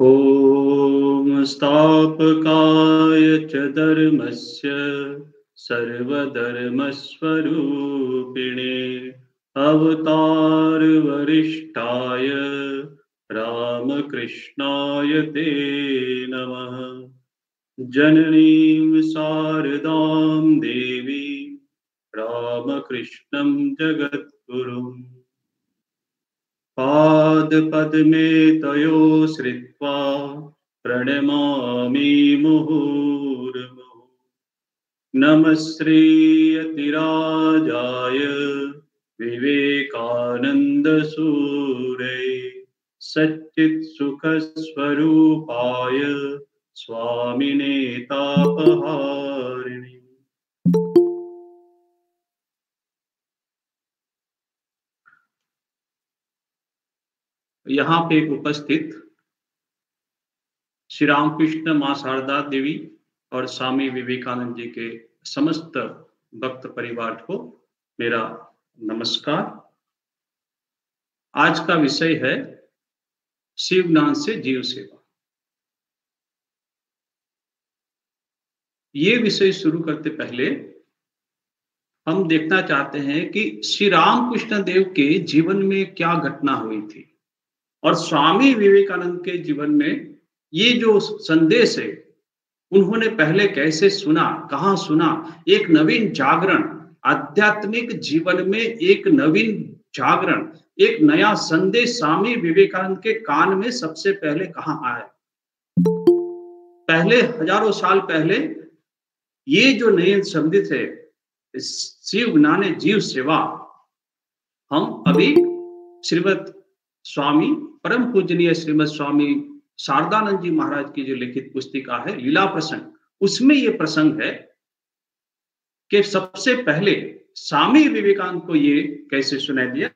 ॐ स्थापकाय च धर्मस्य सर्वधर्मस्वरूपिणे अवतारवरिष्ठाय रामकृष्णाय ते नमः। जननीं शारदां देवीं रामकृष्णं जगद्गुरुम् पादपद्मे तयो श्रित्वा प्रणमामि मुहुर्मुहुः। नमः श्रीयतिराजाय विवेकानन्दसूरये सच्चित्सुखस्वरूपाय स्वामिने तापहारिणे। यहाँ पे उपस्थित श्री रामकृष्ण मां शारदा देवी और स्वामी विवेकानंद जी के समस्त भक्त परिवार को मेरा नमस्कार। आज का विषय है शिव ज्ञान से जीव सेवा। ये विषय शुरू करते पहले हम देखना चाहते हैं कि श्री रामकृष्ण देव के जीवन में क्या घटना हुई थी और स्वामी विवेकानंद के जीवन में ये जो संदेश है उन्होंने पहले कैसे सुना, कहां सुना। एक नवीन जागरण, आध्यात्मिक जीवन में एक नवीन जागरण, एक नया संदेश स्वामी विवेकानंद के कान में सबसे पहले कहां आया। पहले हजारों साल पहले ये जो नए संदेश है शिव ज्ञान जीव सेवा, हम अभी श्रीमद स्वामी परम पूजनीय श्रीमद स्वामी शारदानंद जी महाराज की जो लिखित पुस्तिका है लीला प्रसंग, उसमें ये प्रसंग है कि सबसे पहले स्वामी विवेकानंद को ये कैसे सुनाई दिया।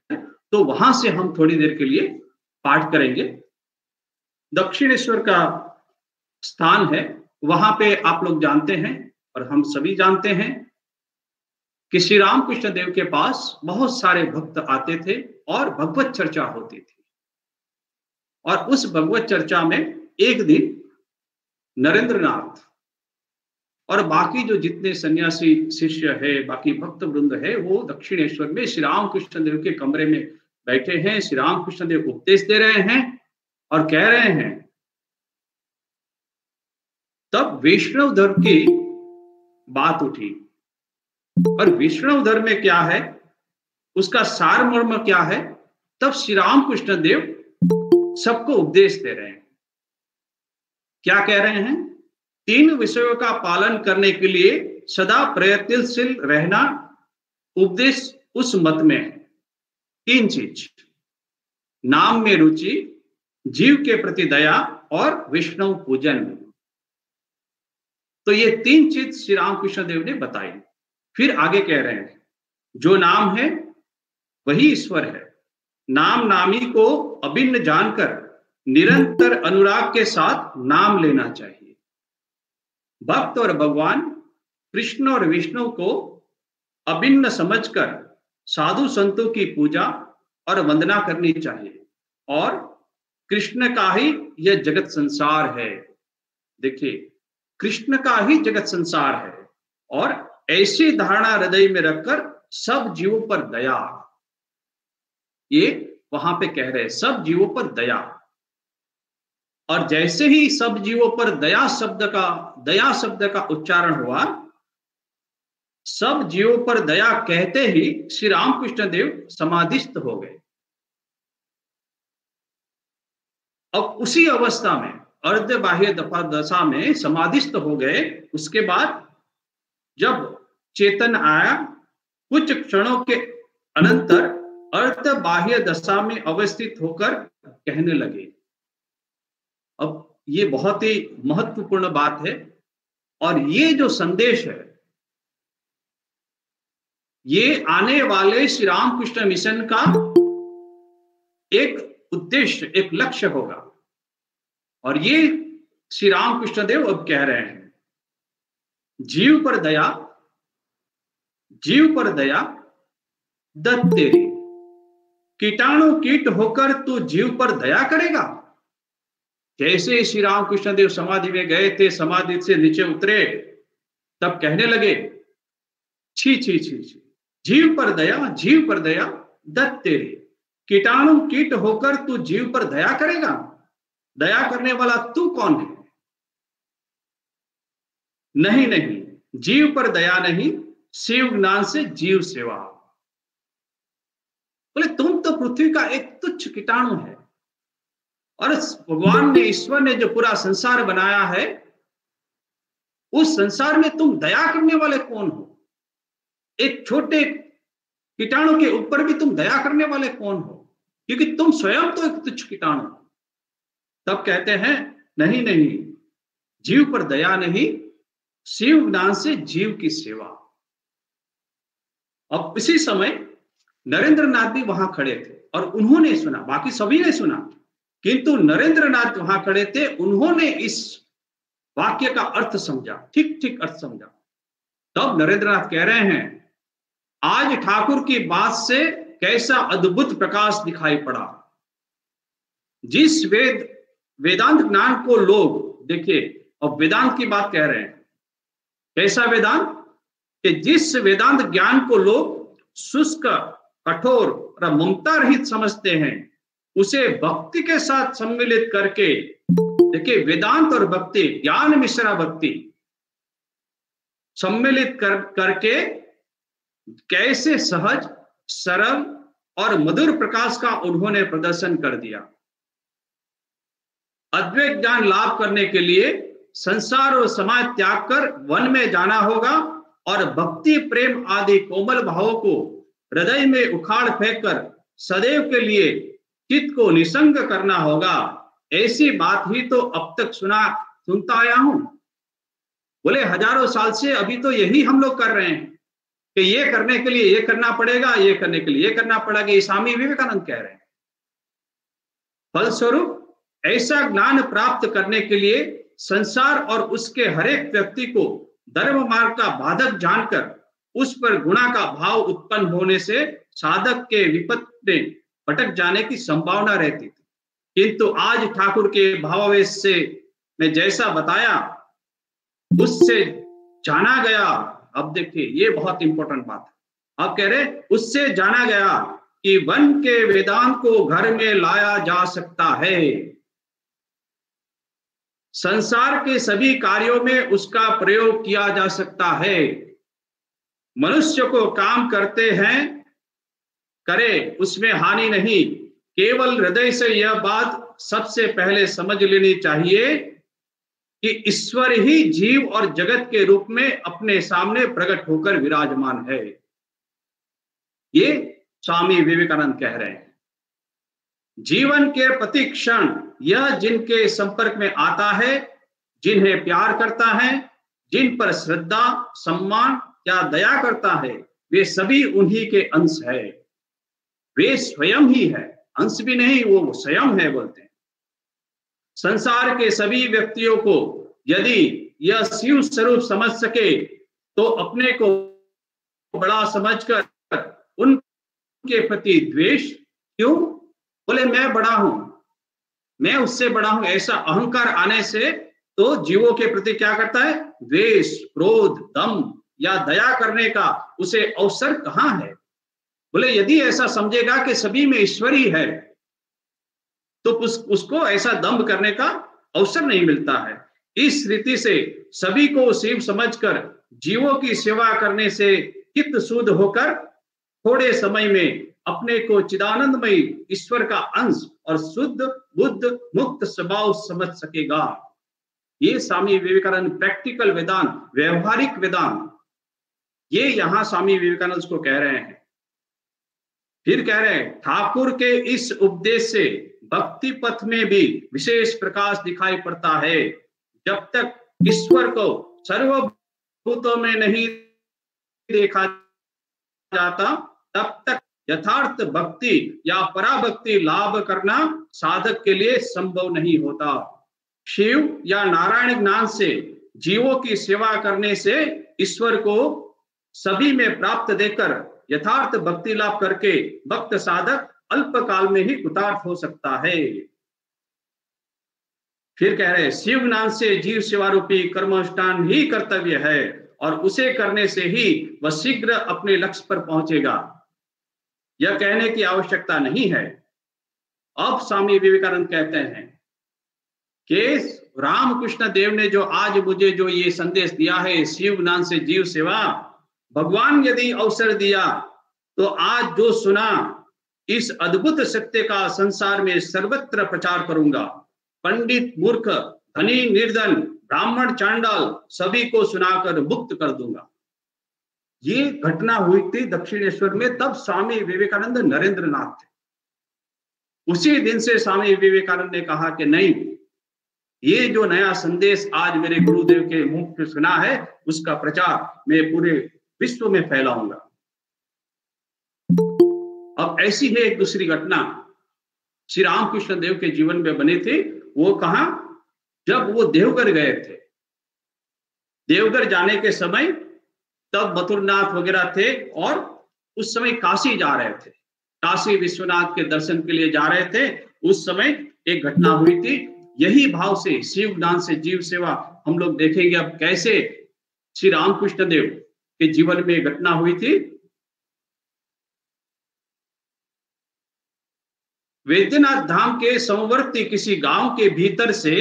तो वहां से हम थोड़ी देर के लिए पाठ करेंगे। दक्षिणेश्वर का स्थान है, वहां पे आप लोग जानते हैं और हम सभी जानते हैं कि श्री रामकृष्ण देव के पास बहुत सारे भक्त आते थे और भगवत चर्चा होती थी। और उस भगवत चर्चा में एक दिन नरेंद्रनाथ और बाकी जो जितने सन्यासी शिष्य है, बाकी भक्त वृंद है, वो दक्षिणेश्वर में श्री रामकृष्ण देव के कमरे में बैठे हैं। श्री रामकृष्ण देव उपदेश दे रहे हैं और कह रहे हैं। तब वैष्णव धर्म की बात उठी और वैष्णव धर्म में क्या है, उसका सार मर्म क्या है। तब श्री रामकृष्ण देव सबको उपदेश दे रहे हैं। क्या कह रहे हैं? 3 विषयों का पालन करने के लिए सदा प्रयत्नशील रहना उपदेश उस मत में है। 3 चीज, नाम में रुचि, जीव के प्रति दया और विष्णु पूजन। तो ये 3 चीज श्री रामकृष्ण देव ने बताई। फिर आगे कह रहे हैं, जो नाम है वही ईश्वर है। नाम नामी को अभिन्न जानकर निरंतर अनुराग के साथ नाम लेना चाहिए। भक्त और भगवान कृष्ण और विष्णु को अभिन्न समझकर साधु संतों की पूजा और वंदना करनी चाहिए। और कृष्ण का ही यह जगत संसार है। देखिए, कृष्ण का ही जगत संसार है और ऐसी धारणा हृदय में रखकर सब जीवों पर दया। ये वहां पे कह रहे हैं, सब जीवों पर दया। और जैसे ही सब जीवों पर दया शब्द का उच्चारण हुआ, सब जीवों पर दया कहते ही श्री रामकृष्ण देव समाधिस्थ हो गए। अब उसी अवस्था में अर्ध बाह्य दशा में समाधिस्थ हो गए। उसके बाद जब चेतन आया, कुछ क्षणों के अनंतर अर्ध बाह्य दशा में अवस्थित होकर कहने लगे। अब ये बहुत ही महत्वपूर्ण बात है और ये जो संदेश है, ये आने वाले श्री रामकृष्ण मिशन का एक उद्देश्य, एक लक्ष्य होगा। और ये श्री रामकृष्ण देव अब कह रहे हैं, जीव पर दया, जीव पर दया दत्त तेरी। कीटाणु कीट होकर तू जीव पर दया करेगा? जैसे श्री रामकृष्ण देव समाधि में गए थे, समाधि से नीचे उतरे, तब कहने लगे, छी छी छी छी, जीव पर दया दत्त तेरे, कीटाणु कीट होकर तू जीव पर दया करेगा? दया करने वाला तू कौन है? नहीं नहीं, जीव पर दया नहीं, शिव ज्ञान से जीव सेवा। बोले तुम तो पृथ्वी का एक तुच्छ कीटाणु है, और भगवान ने, ईश्वर ने जो पूरा संसार बनाया है, उस संसार में तुम दया करने वाले कौन हो? एक छोटे कीटाणु के ऊपर भी तुम दया करने वाले कौन हो? क्योंकि तुम स्वयं तो एक तुच्छ कीटाणु हो। तब कहते हैं, नहीं नहीं, जीव पर दया नहीं, शिव ज्ञान से जीव की सेवा। अब इसी समय नरेंद्र नाथ भी वहां खड़े थे और उन्होंने सुना, बाकी सभी ने सुना, किंतु नरेंद्र नाथ वहां खड़े थे, उन्होंने इस वाक्य का अर्थ समझा, ठीक ठीक अर्थ समझा। तब नरेंद्र नाथ कह रहे हैं, आज ठाकुर की बात से कैसा अद्भुत प्रकाश दिखाई पड़ा। जिस वेदांत ज्ञान को लोग, देखिए अब वेदांत की बात कह रहे हैं, कैसा वेदांत? कि जिस वेदांत ज्ञान को लोग शुष्क, कठोर और ममता रहित समझते हैं, उसे भक्ति के साथ सम्मिलित करके, देखिए वेदांत और भक्ति, ज्ञान मिश्रा भक्ति सम्मिलित करके कैसे सहज, सरल और मधुर प्रकाश का उन्होंने प्रदर्शन कर दिया। अद्वैत ज्ञान लाभ करने के लिए संसार और समाज त्याग कर वन में जाना होगा और भक्ति, प्रेम आदि कोमल भावों को हृदय में उखाड़ फेंक कर सदैव के लिए चित्त को निसंग करना होगा। ऐसी बात ही तो अब तक सुनता आया हूं। बोले हजारों साल से अभी तो यही हम लोग कर रहे हैं कि ये करने के लिए ये करना पड़ेगा, ये करने के लिए ये करना पड़ेगा। ये स्वामी विवेकानंद कह रहे हैं। फलस्वरूप ऐसा ज्ञान प्राप्त करने के लिए संसार और उसके हरेक व्यक्ति को धर्म मार्ग का बाधक जानकर उस पर गुणा का भाव उत्पन्न होने से साधक के विपत्ति में भटक जाने की संभावना रहती थी। किंतु आज ठाकुर के भावावेश से मैं जैसा बताया, उससे जाना गया। अब देखिए ये बहुत इंपॉर्टेंट बात है। अब कह रहे उससे जाना गया कि वन के वेदांत को घर में लाया जा सकता है। संसार के सभी कार्यों में उसका प्रयोग किया जा सकता है। मनुष्य को काम करते हैं करे, उसमें हानि नहीं। केवल हृदय से यह बात सबसे पहले समझ लेनी चाहिए कि ईश्वर ही जीव और जगत के रूप में अपने सामने प्रकट होकर विराजमान है। ये स्वामी विवेकानंद कह रहे हैं। जीवन के प्रति क्षण यह जिनके संपर्क में आता है, जिन्हें प्यार करता है, जिन पर श्रद्धा, सम्मान या दया करता है, वे सभी उन्हीं के अंश है। वे स्वयं ही है, अंश भी नहीं, वो स्वयं है बोलते हैं। संसार के सभी व्यक्तियों को यदि यह शिव स्वरूप समझ सके तो अपने को बड़ा समझकर उनके प्रति द्वेष क्यों? बोले मैं बड़ा हूं, मैं उससे बड़ा हूं, ऐसा अहंकार आने से तो जीवों के प्रति क्या करता है? द्वेष, क्रोध, दम या दया करने का उसे अवसर कहां है? बोले यदि ऐसा समझेगा कि सभी में ईश्वरी है तो उसको ऐसा दम्भ करने का अवसर नहीं मिलता है। इस रीति से सभी को शिव समझकर जीवों की सेवा करने से चित्त शुद्ध होकर थोड़े समय में अपने को चिदानंदमयी ईश्वर का अंश और शुद्ध, बुद्ध, मुक्त स्वभाव समझ सकेगा। ये स्वामी विवेकानंद प्रैक्टिकल वेदांत, व्यवहारिक वेदांत, ये यहां स्वामी विवेकानंद को कह रहे हैं। फिर कह रहे हैं ठाकुर के इस उपदेश से भक्ति पथ में भी विशेष प्रकाश दिखाई पड़ता है। जब तक ईश्वर को सर्वभूतों में नहीं देखा जाता तब तक यथार्थ भक्ति या पराभक्ति लाभ करना साधक के लिए संभव नहीं होता। शिव या नारायण ज्ञान से जीवों की सेवा करने से ईश्वर को सभी में प्राप्त देकर यथार्थ भक्ति लाभ करके भक्त साधक अल्प काल में ही कृतार्थ हो सकता है। फिर कह रहे शिव ज्ञान से जीव सेवा रूपी कर्मानुष्ठान ही कर्तव्य है और उसे करने से ही वह शीघ्र अपने लक्ष्य पर पहुंचेगा। यह कहने की आवश्यकता नहीं है। अब स्वामी विवेकानंद कहते हैं कि रामकृष्ण देव ने जो आज मुझे जो ये संदेश दिया है शिव ज्ञान से जीव सेवा, भगवान यदि अवसर दिया तो आज जो सुना इस अद्भुत सत्य का संसार में सर्वत्र प्रचार करूंगा। पंडित मूर्ख, धनी निर्धन, ब्राह्मण चांडाल सभी को सुनाकर मुक्त कर दूंगा। ये घटना हुई थी दक्षिणेश्वर में, तब स्वामी विवेकानंद नरेंद्र नाथ थे। उसी दिन से स्वामी विवेकानंद ने कहा कि नहीं, ये जो नया संदेश आज मेरे गुरुदेव के मुख से सुना है उसका प्रचार मैं पूरे विश्व में फैलाऊंगा। अब ऐसी है एक दूसरी घटना श्री रामकृष्ण देव के जीवन में बनी थी। वो कहा, जब वो देवघर गए थे, देवघर जाने के समय तब मथुरनाथ वगैरह थे और उस समय काशी जा रहे थे, काशी विश्वनाथ के दर्शन के लिए जा रहे थे। उस समय एक घटना हुई थी। यही भाव से शिव ज्ञान से जीव सेवा हम लोग देखेंगे अब कैसे श्री रामकृष्ण देव के जीवन में घटना हुई थी। वैद्यनाथ धाम के समवर्ती किसी गांव के भीतर से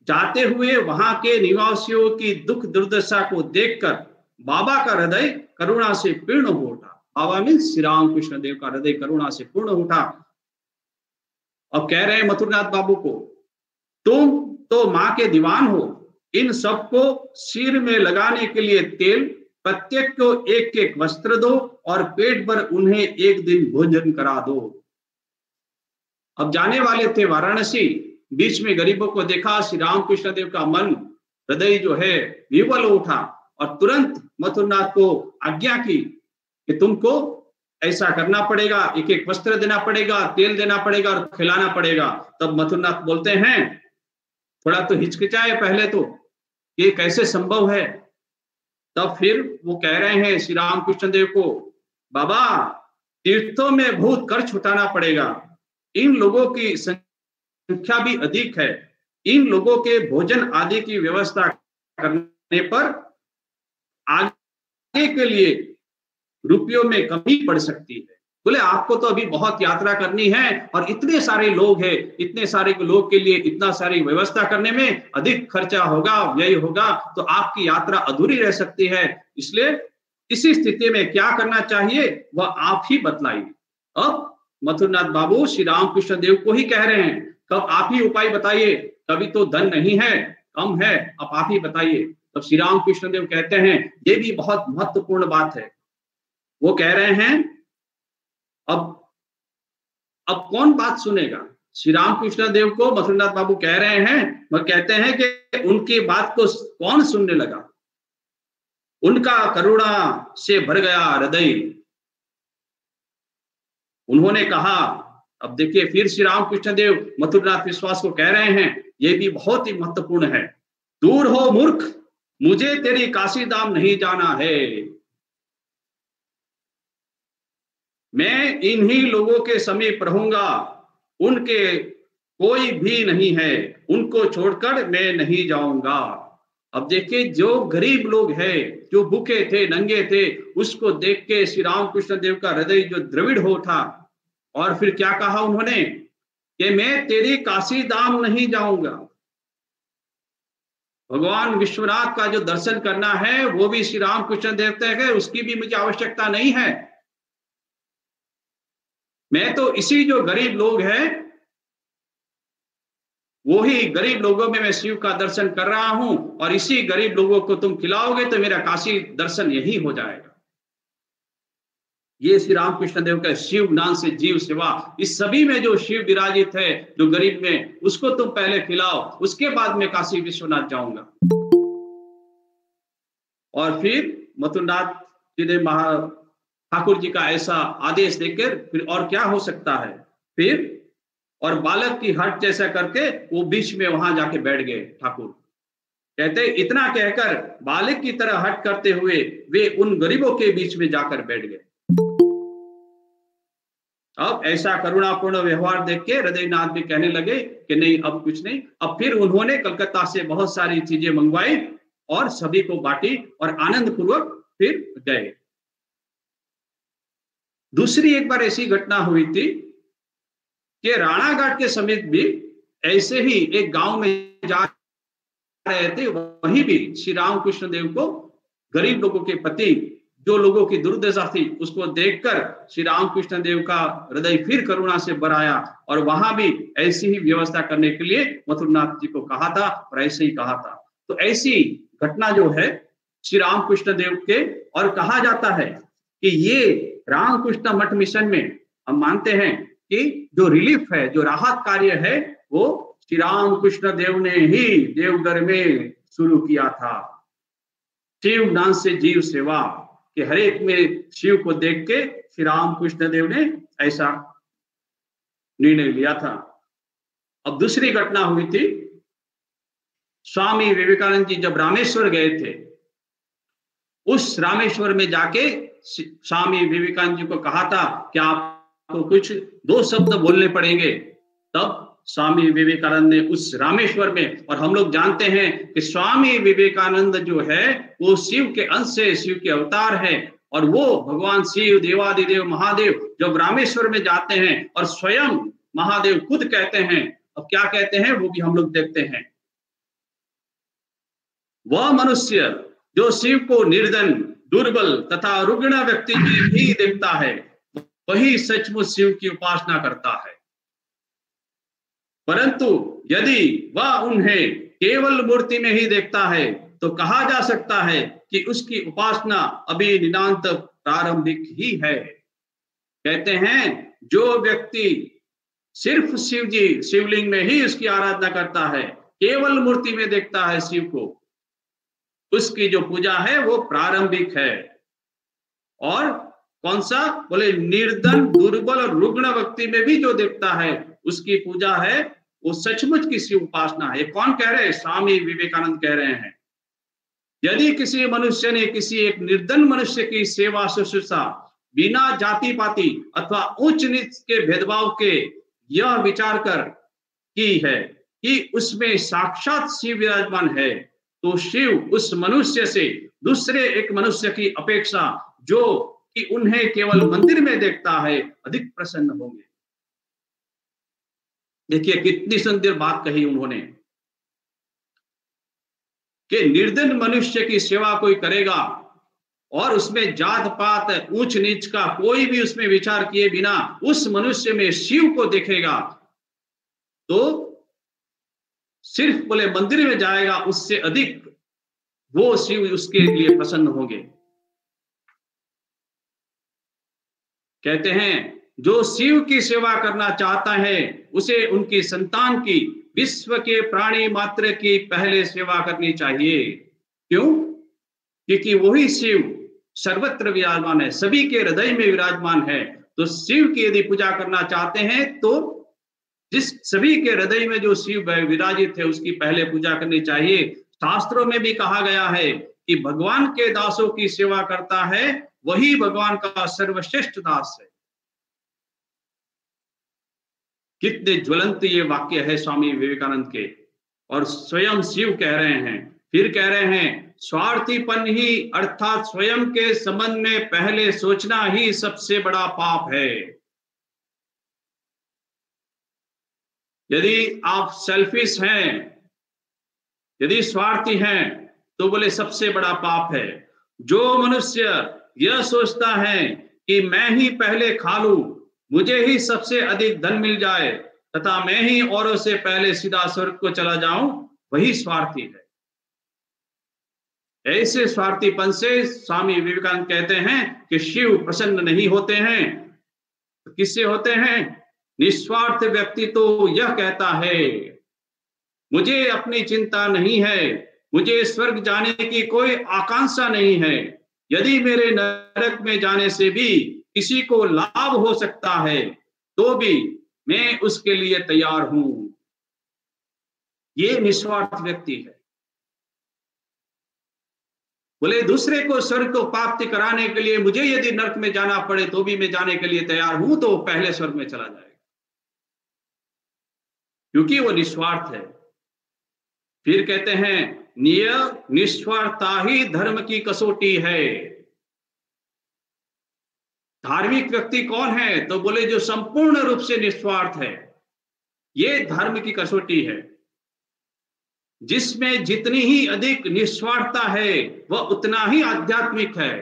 जाते हुए वहां के निवासियों की दुख दुर्दशा को देखकर बाबा का हृदय करुणा से पूर्ण हो उठा। बाबा मीन्स श्री रामकृष्ण देव का हृदय करुणा से पूर्ण उठा। अब कह रहे हैं मथुरनाथ बाबू को, तुम तो माँ के दीवान हो, इन सबको सिर में लगाने के लिए तेल, प्रत्येक को एक एक वस्त्र दो और पेट भर उन्हें एक दिन भोजन करा दो। अब जाने वाले थे वाराणसी, बीच में गरीबों को देखा, श्री रामकृष्ण देव का मन हृदय जो है विवल उठा और तुरंत मथुरनाथ को आज्ञा की कि तुमको ऐसा करना पड़ेगा, एक एक वस्त्र देना पड़ेगा, तेल देना पड़ेगा और खिलाना पड़ेगा। तब मथुरनाथ बोलते हैं, थोड़ा तो हिचकिचाए पहले तो, ये कैसे संभव है। तब फिर वो कह रहे हैं श्री रामकृष्ण देव को, बाबा तीर्थों में बहुत खर्च उठाना पड़ेगा, इन लोगों की संख्या भी अधिक है, इन लोगों के भोजन आदि की व्यवस्था करने पर आगे के लिए रुपयों में कमी पड़ सकती है। बोले आपको तो अभी बहुत यात्रा करनी है और इतने सारे लोग हैं, इतने सारे लोग के लिए इतना सारी व्यवस्था करने में अधिक खर्चा होगा, व्यय होगा, तो आपकी यात्रा अधूरी रह सकती है। इसलिए इसी स्थिति में क्या करना चाहिए वह आप ही बतलाइए। अब मथुरनाथ बाबू श्री रामकृष्ण देव को ही कह रहे हैं, कब आप ही उपाय बताइए, कभी तो धन नहीं है, कम है, अब आप ही बताइए। तब श्री रामकृष्ण देव कहते हैं, ये भी बहुत महत्वपूर्ण बात है। वो कह रहे हैं, अब कौन बात सुनेगा। श्री रामकृष्ण देव को मथुरनाथ बाबू कह रहे हैं, वह कहते हैं कि उनकी बात को कौन सुनने लगा। उनका करुणा से भर गया हृदय। उन्होंने कहा, अब देखिए फिर श्री रामकृष्ण देव मथुरनाथ विश्वास को कह रहे हैं, यह भी बहुत ही महत्वपूर्ण है। दूर हो मूर्ख, मुझे तेरी काशी धाम नहीं जाना है। मैं इन्हीं लोगों के समीप रहूंगा, उनके कोई भी नहीं है, उनको छोड़कर मैं नहीं जाऊंगा। अब देखिए जो गरीब लोग हैं, जो भूखे थे, नंगे थे, उसको देख के श्री रामकृष्ण देव का हृदय जो द्रविड़ हो उठा। और फिर क्या कहा उन्होंने कि मैं तेरी काशी धाम नहीं जाऊंगा। भगवान विश्वनाथ का जो दर्शन करना है वो भी श्री रामकृष्ण देव है, उसकी भी मुझे आवश्यकता नहीं है। मैं तो इसी जो गरीब लोग हैं, वो ही गरीब लोगों में मैं शिव का दर्शन कर रहा हूं और इसी गरीब लोगों को तुम खिलाओगे तो मेरा काशी दर्शन यही हो जाएगा। ये श्री रामकृष्ण देव का शिव ज्ञान से जीव सेवा, इस सभी में जो शिव विराजित है, जो गरीब में, उसको तुम पहले खिलाओ, उसके बाद में काशी विश्वनाथ जाऊंगा। और फिर मथुरनाथ जी ने ठाकुर जी का ऐसा आदेश देकर फिर और क्या हो सकता है। फिर और बालक की हट जैसा करके वो बीच में वहां जाके बैठ गए। ठाकुर कहते इतना कहकर बालक की तरह हट करते हुए वे उन गरीबों के बीच में जाकर बैठ गए। अब ऐसा करुणापूर्ण व्यवहार देख के हृदयनाथ भी कहने लगे कि नहीं, अब कुछ नहीं। अब फिर उन्होंने कलकत्ता से बहुत सारी चीजें मंगवाई और सभी को बांटी और आनंद पूर्वक फिर गए। दूसरी एक बार ऐसी घटना हुई थी कि राणाघाट के समीप भी ऐसे ही एक गांव में जा रहे थे, वहीं भी श्री रामकृष्ण देव को गरीब लोगों के प्रति, जो लोगों की दुर्दशा थी, उसको देखकर श्री रामकृष्ण देव का हृदय फिर करुणा से भर आया और वहां भी ऐसी ही व्यवस्था करने के लिए मथुरनाथ जी को कहा था और ऐसे ही कहा था। तो ऐसी घटना जो है श्री रामकृष्ण देव के, और कहा जाता है कि ये रामकृष्ण मठ मिशन में हम मानते हैं कि जो रिलीफ है, जो राहत कार्य है, वो श्री रामकृष्ण देव ने ही देवघर में शुरू किया था। शिव ज्ञान से जीव सेवा कि हर एक में शिव को देख के श्री रामकृष्ण देव ने ऐसा निर्णय लिया था। अब दूसरी घटना हुई थी, स्वामी विवेकानंद जी जब रामेश्वर गए थे, उस रामेश्वर में जाके स्वामी विवेकानंद जी को कहा था कि आपको कुछ 2 शब्द बोलने पड़ेंगे। तब स्वामी विवेकानंद ने उस रामेश्वर में, और हम लोग जानते हैं कि स्वामी विवेकानंद जो है वो शिव के अंश है, शिव के अवतार है, और वो भगवान शिव देवादिदेव महादेव जब रामेश्वर में जाते हैं और स्वयं महादेव खुद कहते हैं, अब क्या कहते हैं वो भी हम लोग देखते हैं। वह मनुष्य जो शिव को निर्धन, दुर्बल तथा रुग्ण व्यक्ति में भी देखता है, वही सचमुच शिव की उपासना करता है। परंतु यदि वह उन्हें केवल मूर्ति में ही देखता है तो कहा जा सकता है कि उसकी उपासना अभी नितांत प्रारंभिक ही है। कहते हैं जो व्यक्ति सिर्फ शिव जी, शिवलिंग में ही उसकी आराधना करता है, केवल मूर्ति में देखता है शिव को, उसकी जो पूजा है वो प्रारंभिक है। और कौन सा? बोले निर्धन, दुर्बल और रुग्ण व्यक्ति में भी जो देखता है उसकी पूजा है, वो सचमुच की शिव उपासना है। कौन कह रहे हैं? स्वामी विवेकानंद कह रहे हैं। यदि किसी मनुष्य ने किसी एक निर्धन मनुष्य की सेवा शुश्रूषा बिना जाति पाति अथवा उच्च नीच के भेदभाव के यह विचार कर की है कि उसमें साक्षात शिव विराजमान है, तो शिव उस मनुष्य से दूसरे एक मनुष्य की अपेक्षा जो कि उन्हें केवल मंदिर में देखता है अधिक प्रसन्न होंगे। देखिए कितनी सुंदर बात कही उन्होंने कि निर्धन मनुष्य की सेवा कोई करेगा और उसमें जात पात ऊंच नीच का कोई भी उसमें विचार किए बिना उस मनुष्य में शिव को देखेगा, तो सिर्फ बोले मंदिर में जाएगा, उससे अधिक वो शिव उसके लिए प्रसन्न होंगे। कहते हैं जो शिव की सेवा करना चाहता है उसे उनकी संतान की, विश्व के प्राणी मात्र की पहले सेवा करनी चाहिए। क्यों? क्योंकि वही शिव सर्वत्र विराजमान है, सभी के हृदय में विराजमान है। तो शिव की यदि पूजा करना चाहते हैं तो जिस सभी के हृदय में जो शिव विराजित है उसकी पहले पूजा करनी चाहिए। शास्त्रों में भी कहा गया है कि भगवान के दासों की सेवा करता है वही भगवान का सर्वश्रेष्ठ दास है। कितने ज्वलंत ये वाक्य है स्वामी विवेकानंद के, और स्वयं शिव कह रहे हैं। फिर कह रहे हैं स्वार्थीपन ही अर्थात स्वयं के संबंध में पहले सोचना ही सबसे बड़ा पाप है। यदि आप सेल्फिश हैं, यदि स्वार्थी हैं, तो बोले सबसे बड़ा पाप है। जो मनुष्य यह सोचता है कि मैं ही पहले खा लूं, मुझे ही सबसे अधिक धन मिल जाए तथा मैं ही औरों से पहले सीधा स्वर्ग को चला जाऊं, वही स्वार्थी है। ऐसे स्वार्थीपन से स्वामी विवेकानंद कहते हैं कि शिव प्रसन्न नहीं होते हैं। तो किससे होते हैं? निस्वार्थ व्यक्ति तो यह कहता है मुझे अपनी चिंता नहीं है, मुझे स्वर्ग जाने की कोई आकांक्षा नहीं है, यदि मेरे नरक में जाने से भी किसी को लाभ हो सकता है तो भी मैं उसके लिए तैयार हूं। ये निस्वार्थ व्यक्ति है। बोले दूसरे को स्वर्ग को प्राप्ति कराने के लिए मुझे यदि नरक में जाना पड़े तो भी मैं जाने के लिए तैयार हूं, तो पहले स्वर्ग में चला जाएगा, क्योंकि वो निस्वार्थ है। फिर कहते हैं निस्वार्थता ही धर्म की कसौटी है। धार्मिक व्यक्ति कौन है? तो बोले जो संपूर्ण रूप से निस्वार्थ है, ये धर्म की कसौटी है। जिसमें जितनी ही अधिक निस्वार्थता है वह उतना ही आध्यात्मिक है।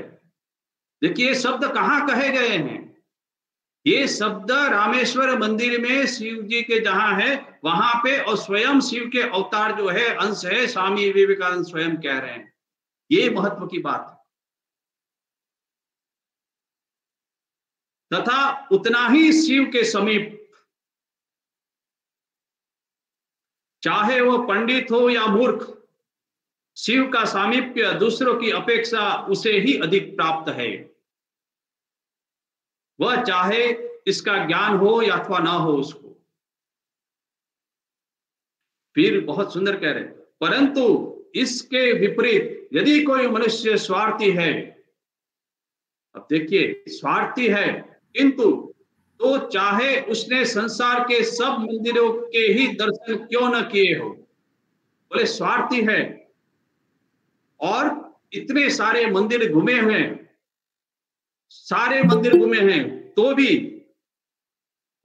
देखिए शब्द कहां कहे गए हैं? ये शब्द रामेश्वर मंदिर में शिव जी के जहां है वहां पे, और स्वयं शिव के अवतार जो है, अंश है, स्वामी विवेकानंद स्वयं कह रहे हैं। ये महत्व की बात है। तथा उतना ही शिव के समीप, चाहे वो पंडित हो या मूर्ख, शिव का सामीप्य दूसरों की अपेक्षा उसे ही अधिक प्राप्त है। वह चाहे इसका ज्ञान हो या अथवा ना हो उसको। फिर बहुत सुंदर कह रहे, परंतु इसके विपरीत यदि कोई मनुष्य स्वार्थी है, अब देखिए स्वार्थी है, किंतु तो चाहे उसने संसार के सब मंदिरों के ही दर्शन क्यों न किए हो, बोले स्वार्थी है और इतने सारे मंदिर घूमे हुए, सारे मंदिर घूमे हैं तो भी,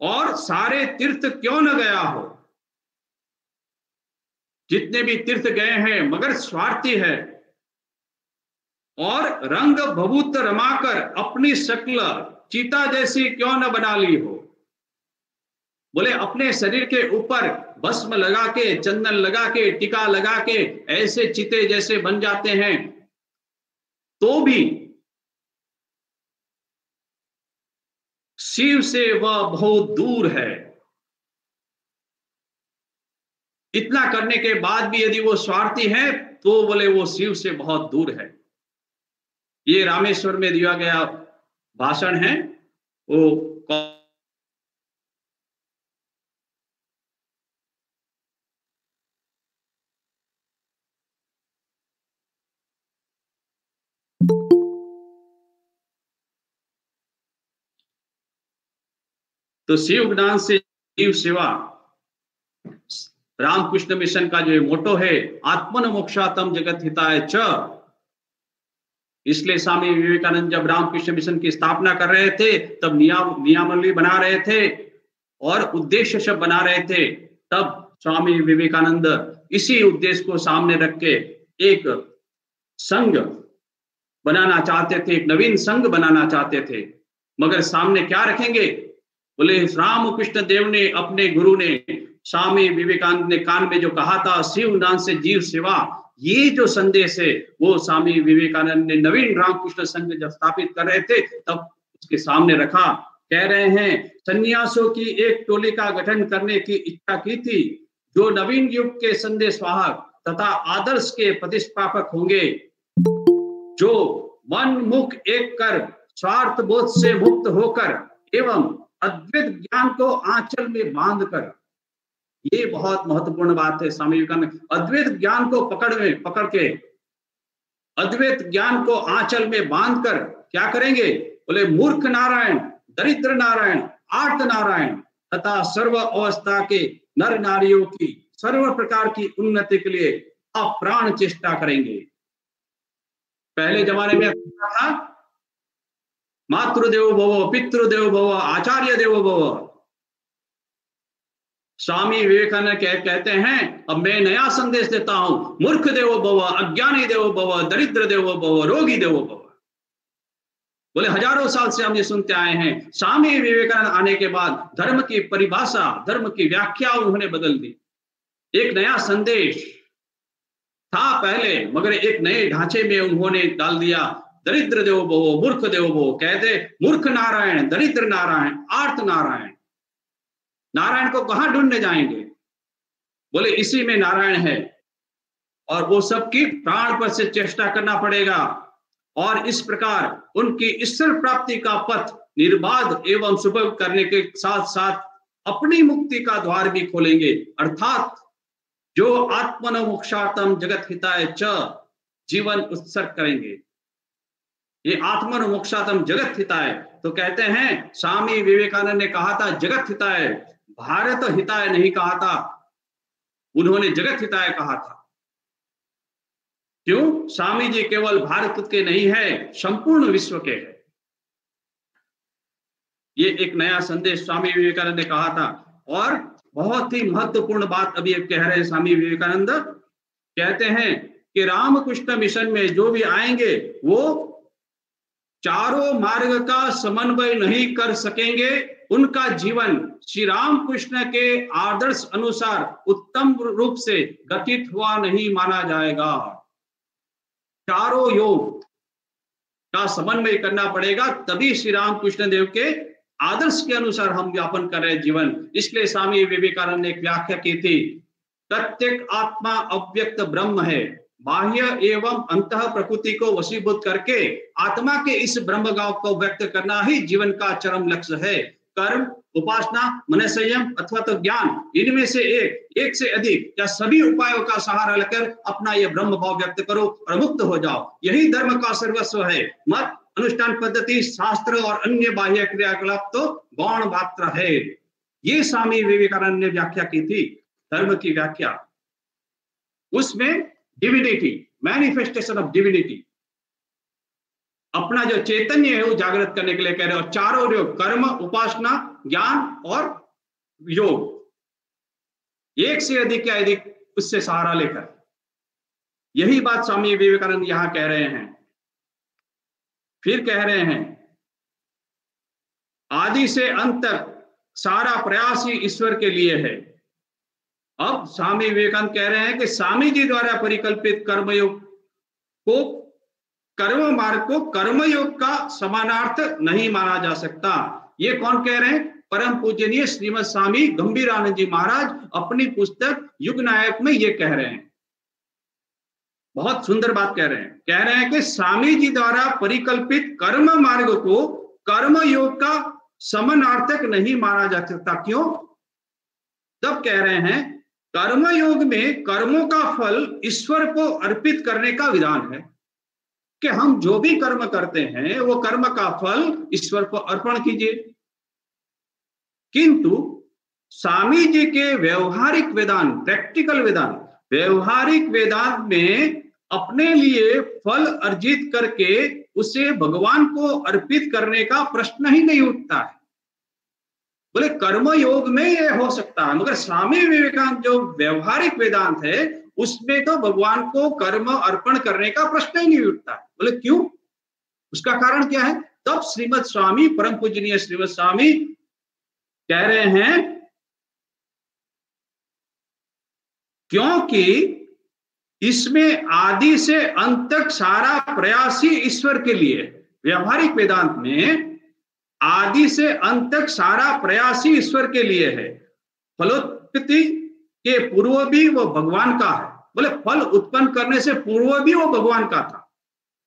और सारे तीर्थ क्यों न गया हो, जितने भी तीर्थ गए हैं, मगर स्वार्थी है। और रंग भभूत रमाकर अपनी शक्ल चीता जैसी क्यों न बना ली हो, बोले अपने शरीर के ऊपर भस्म लगा के, चंदन लगा के, टीका लगा के ऐसे चीते जैसे बन जाते हैं, तो भी शिव से वह बहुत दूर है। इतना करने के बाद भी यदि वो स्वार्थी है तो बोले वो शिव से बहुत दूर है। ये रामेश्वर में दिया गया भाषण है। वो तो शिव ज्ञान से जीव सेवा, रामकृष्ण मिशन का जो मोटो है, आत्मन मोक्षातम जगत हिताय च। इसलिए स्वामी विवेकानंद जब रामकृष्ण मिशन की स्थापना कर रहे थे तब नियमावली बना रहे थे और उद्देश्य सब बना रहे थे, तब स्वामी विवेकानंद इसी उद्देश्य को सामने रख के एक संघ बनाना चाहते थे, एक नवीन संघ बनाना चाहते थे। मगर सामने क्या रखेंगे? बोले रामकृष्ण देव ने, अपने गुरु ने, स्वामी विवेकानंद ने कान में जो कहा था, शिव ज्ञान से जीव सेवा, ये जो संदेश है वो स्वामी विवेकानंद ने नवीन रामकृष्ण संघ जब स्थापित कर रहे थे तब उसके सामने रखा। कह रहे हैं सन्यासों की एक टोली का गठन करने की इच्छा की थी, जो नवीन युग के संदेशवाहक तथा आदर्श के प्रतिष्ठापक होंगे, जो मन मुख एक कर स्वार्थ बोध से मुक्त होकर एवं अद्वैत ज्ञान को आंचल में बांधकर, ये बहुत महत्वपूर्ण बात है। स्वामी विवेकानंद अद्वैत ज्ञान को पकड़ के अद्वैत ज्ञान को आंचल में बांधकर क्या करेंगे? बोले मूर्ख नारायण, दरिद्र नारायण, आर्त नारायण तथा सर्व अवस्था के नर नारियों की सर्व प्रकार की उन्नति के लिए अप्राण चेष्टा करेंगे। पहले जमाने में था मातृदेवो भव, पितृदेवो भव, आचार्य देवो भव। स्वामी विवेकानंद कहते हैं अब मैं नया संदेश देता हूं, मूर्ख देवो भव, अज्ञानी देवो भव, दरिद्र देवो भव, रोगी देवो भव। बोले हजारों साल से हम ये सुनते आए हैं। स्वामी विवेकानंद आने के बाद धर्म की परिभाषा, धर्म की व्याख्या उन्होंने बदल दी। एक नया संदेश था पहले, मगर एक नए ढांचे में उन्होंने डाल दिया। दरिद्र देवो भव, मूर्ख देवो भव, कहते मूर्ख नारायण, दरिद्र नारायण, आर्त नारायण। नारायण को कहां ढूंढने जाएंगे? बोले इसी में नारायण है, और वो सबकी प्राण पर से चेष्टा करना पड़ेगा, और इस प्रकार उनकी ईश्वर प्राप्ति का पथ निर्बाध एवं सुभग करने के साथ साथ अपनी मुक्ति का द्वार भी खोलेंगे। अर्थात जो आत्मन मोक्षार्थम जगत हिताय च, जीवन उत्सर्ग करेंगे। ये आत्मन मोक्षातम जगत हिताय, तो कहते हैं स्वामी विवेकानंद ने कहा था जगत हिताय, भारत हिताय नहीं कहा था, उन्होंने जगत हिताय कहा था। क्यों? स्वामी जी केवल भारत के नहीं है, संपूर्ण विश्व के है। ये एक नया संदेश स्वामी विवेकानंद ने कहा था। और बहुत ही महत्वपूर्ण बात अभी कह रहे हैं स्वामी विवेकानंद, कहते हैं कि रामकृष्ण मिशन में जो भी आएंगे वो चारों मार्ग का समन्वय नहीं कर सकेंगे, उनका जीवन श्री रामकृष्ण के आदर्श अनुसार उत्तम रूप से गठित हुआ नहीं माना जाएगा। चारों योग का समन्वय करना पड़ेगा, तभी श्री रामकृष्ण देव के आदर्श के अनुसार हम व्यापन कर रहे जीवन। इसलिए स्वामी विवेकानंद ने एक व्याख्या की थी, प्रत्येक आत्मा अव्यक्त ब्रह्म है, बाह्य एवं अंतः प्रकृति को वशीभूत करके आत्मा के इस ब्रह्म भाव को व्यक्त करना ही जीवन का चरम लक्ष्य है। कर्म, उपासना, मन संयम अथवा तो ज्ञान, इनमें से एक से अधिक या सभी उपायों का सहारा लेकर अपना यह ब्रह्म भाव व्यक्त करो और मुक्त हो जाओ। यही धर्म का सर्वस्व है। मत, अनुष्ठान पद्धति, शास्त्र और अन्य बाह्य क्रियाकलाप तो गौण मात्र है। ये स्वामी विवेकानंद ने व्याख्या की थी, धर्म की व्याख्या। उसमें डिविनिटी, मैनिफेस्टेशन ऑफ डिविनिटी, अपना जो चैतन्य है वो जागृत करने के लिए कह रहे हैं। और चारों योग, कर्म, उपासना, ज्ञान और योग, एक से अधिक या अधिक उससे सहारा लेकर, यही बात स्वामी विवेकानंद यहां कह रहे हैं। फिर कह रहे हैं आदि से अंत तक सारा प्रयास ही ईश्वर के लिए है। अब स्वामी विवेकानंद कह रहे हैं कि स्वामी जी द्वारा परिकल्पित कर्मयोग को, कर्म मार्ग को कर्मयोग का समानार्थ नहीं माना जा सकता। ये कौन कह रहे हैं? परम पूजनीय श्रीमद स्वामी गंभीरानंद जी महाराज अपनी पुस्तक युग नायक में ये कह रहे हैं। बहुत सुंदर बात कह रहे हैं कि स्वामी जी द्वारा परिकल्पित कर्म मार्ग को कर्मयोग का समानार्थक नहीं माना जा सकता। क्यों? तब कह रहे हैं कर्मयोग में कर्मों का फल ईश्वर को अर्पित करने का विधान है, कि हम जो भी कर्म करते हैं वो कर्म का फल ईश्वर को अर्पण कीजिए। किंतु स्वामी जी के व्यवहारिक वेदांत, प्रैक्टिकल वेदांत, व्यवहारिक वेदांत में अपने लिए फल अर्जित करके उसे भगवान को अर्पित करने का प्रश्न ही नहीं उठता है। बोले कर्म योग में ये हो सकता है, मगर स्वामी विवेकानंद जो व्यवहारिक वेदांत है उसमें तो भगवान को कर्म अर्पण करने का प्रश्न ही नहीं उठता। बोले क्यों? उसका कारण क्या है? तब श्रीमद स्वामी, परम पूजनीय श्रीमद स्वामी कह रहे हैं क्योंकि इसमें आदि से अंत तक सारा प्रयास ही ईश्वर के लिए। व्यवहारिक वेदांत में आदि से अंत तक सारा प्रयास ही ईश्वर के लिए है। फलोत्पत्ति के पूर्व भी वो भगवान का है। बोले फल उत्पन्न करने से पूर्व भी वो भगवान का था,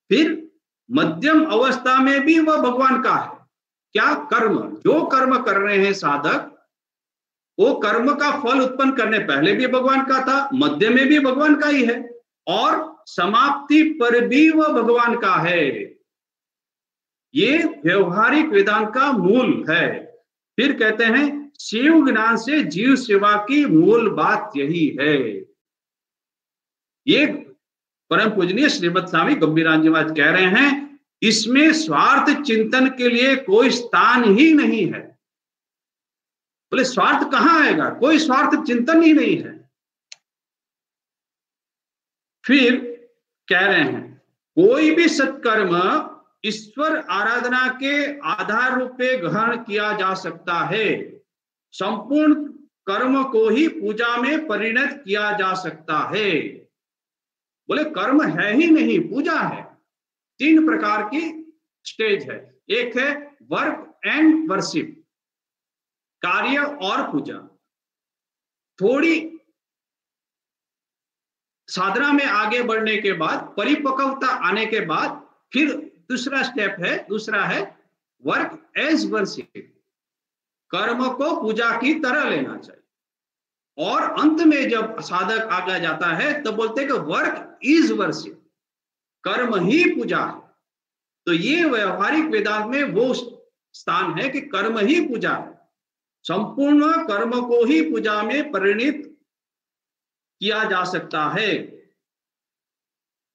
फिर मध्यम अवस्था में भी वह भगवान का है। क्या? कर्म। जो कर्म कर रहे हैं साधक, वो कर्म का फल उत्पन्न करने पहले भी भगवान का था, मध्य में भी भगवान का ही है, और समाप्ति पर भी वह भगवान का है। ये व्यवहारिक वेदांत का मूल है। फिर कहते हैं शिव ज्ञान से जीव सेवा की मूल बात यही है। ये परम पूजनीय श्रीमद स्वामी गंभीरानंद जी महाराज कह रहे हैं, इसमें स्वार्थ चिंतन के लिए कोई स्थान ही नहीं है। बोले स्वार्थ कहां आएगा? कोई स्वार्थ चिंतन ही नहीं है। फिर कह रहे हैं कोई भी सत्कर्म ईश्वर आराधना के आधार रूप में ग्रहण किया जा सकता है। संपूर्ण कर्म को ही पूजा में परिणत किया जा सकता है। बोले कर्म है ही नहीं, पूजा है। 3 प्रकार की स्टेज है। एक है वर्क एंड वर्शिप, कार्य और पूजा। थोड़ी साधना में आगे बढ़ने के बाद, परिपक्वता आने के बाद, फिर दूसरा स्टेप है, दूसरा है वर्क एज वर्शिप। कर्म को पूजा की तरह लेना चाहिए। और अंत में जब साधक आगे जाता है तो बोलते हैं कि वर्क इज वर्शिप। कर्म ही पूजा है। तो ये व्यवहारिक वेदांत में वो स्थान है कि कर्म ही पूजा है, संपूर्ण कर्म को ही पूजा में परिणित किया जा सकता है।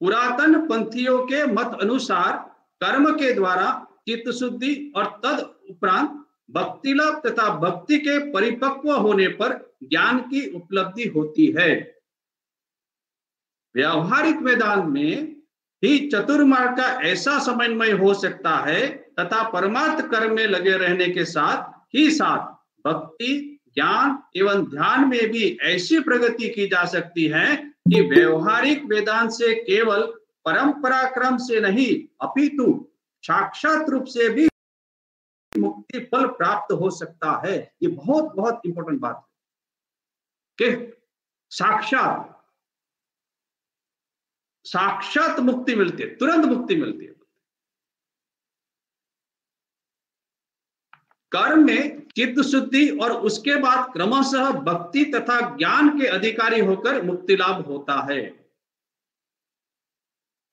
पुरातन पंथियों के मत अनुसार कर्म के द्वारा चित्त शुद्धि और तद उपरांत भक्ति लाभ तथा भक्ति के परिपक्व होने पर ज्ञान की उपलब्धि होती है। व्यावहारिक वेदांत में ही चतुर्मार्ग का ऐसा समन्वय हो सकता है तथा परमार्थ कर्म में लगे रहने के साथ ही साथ भक्ति, ज्ञान एवं ध्यान में भी ऐसी प्रगति की जा सकती है कि व्यवहारिक वेदांत से केवल परंपरा क्रम से नहीं अपितु साक्षात रूप से भी मुक्ति फल प्राप्त हो सकता है। ये बहुत बहुत इंपॉर्टेंट बात है कि साक्षात मुक्ति मिलती है, तुरंत मुक्ति मिलती है। कर्म में चित्त शुद्धि और उसके बाद क्रमशः भक्ति तथा ज्ञान के अधिकारी होकर मुक्ति लाभ होता है।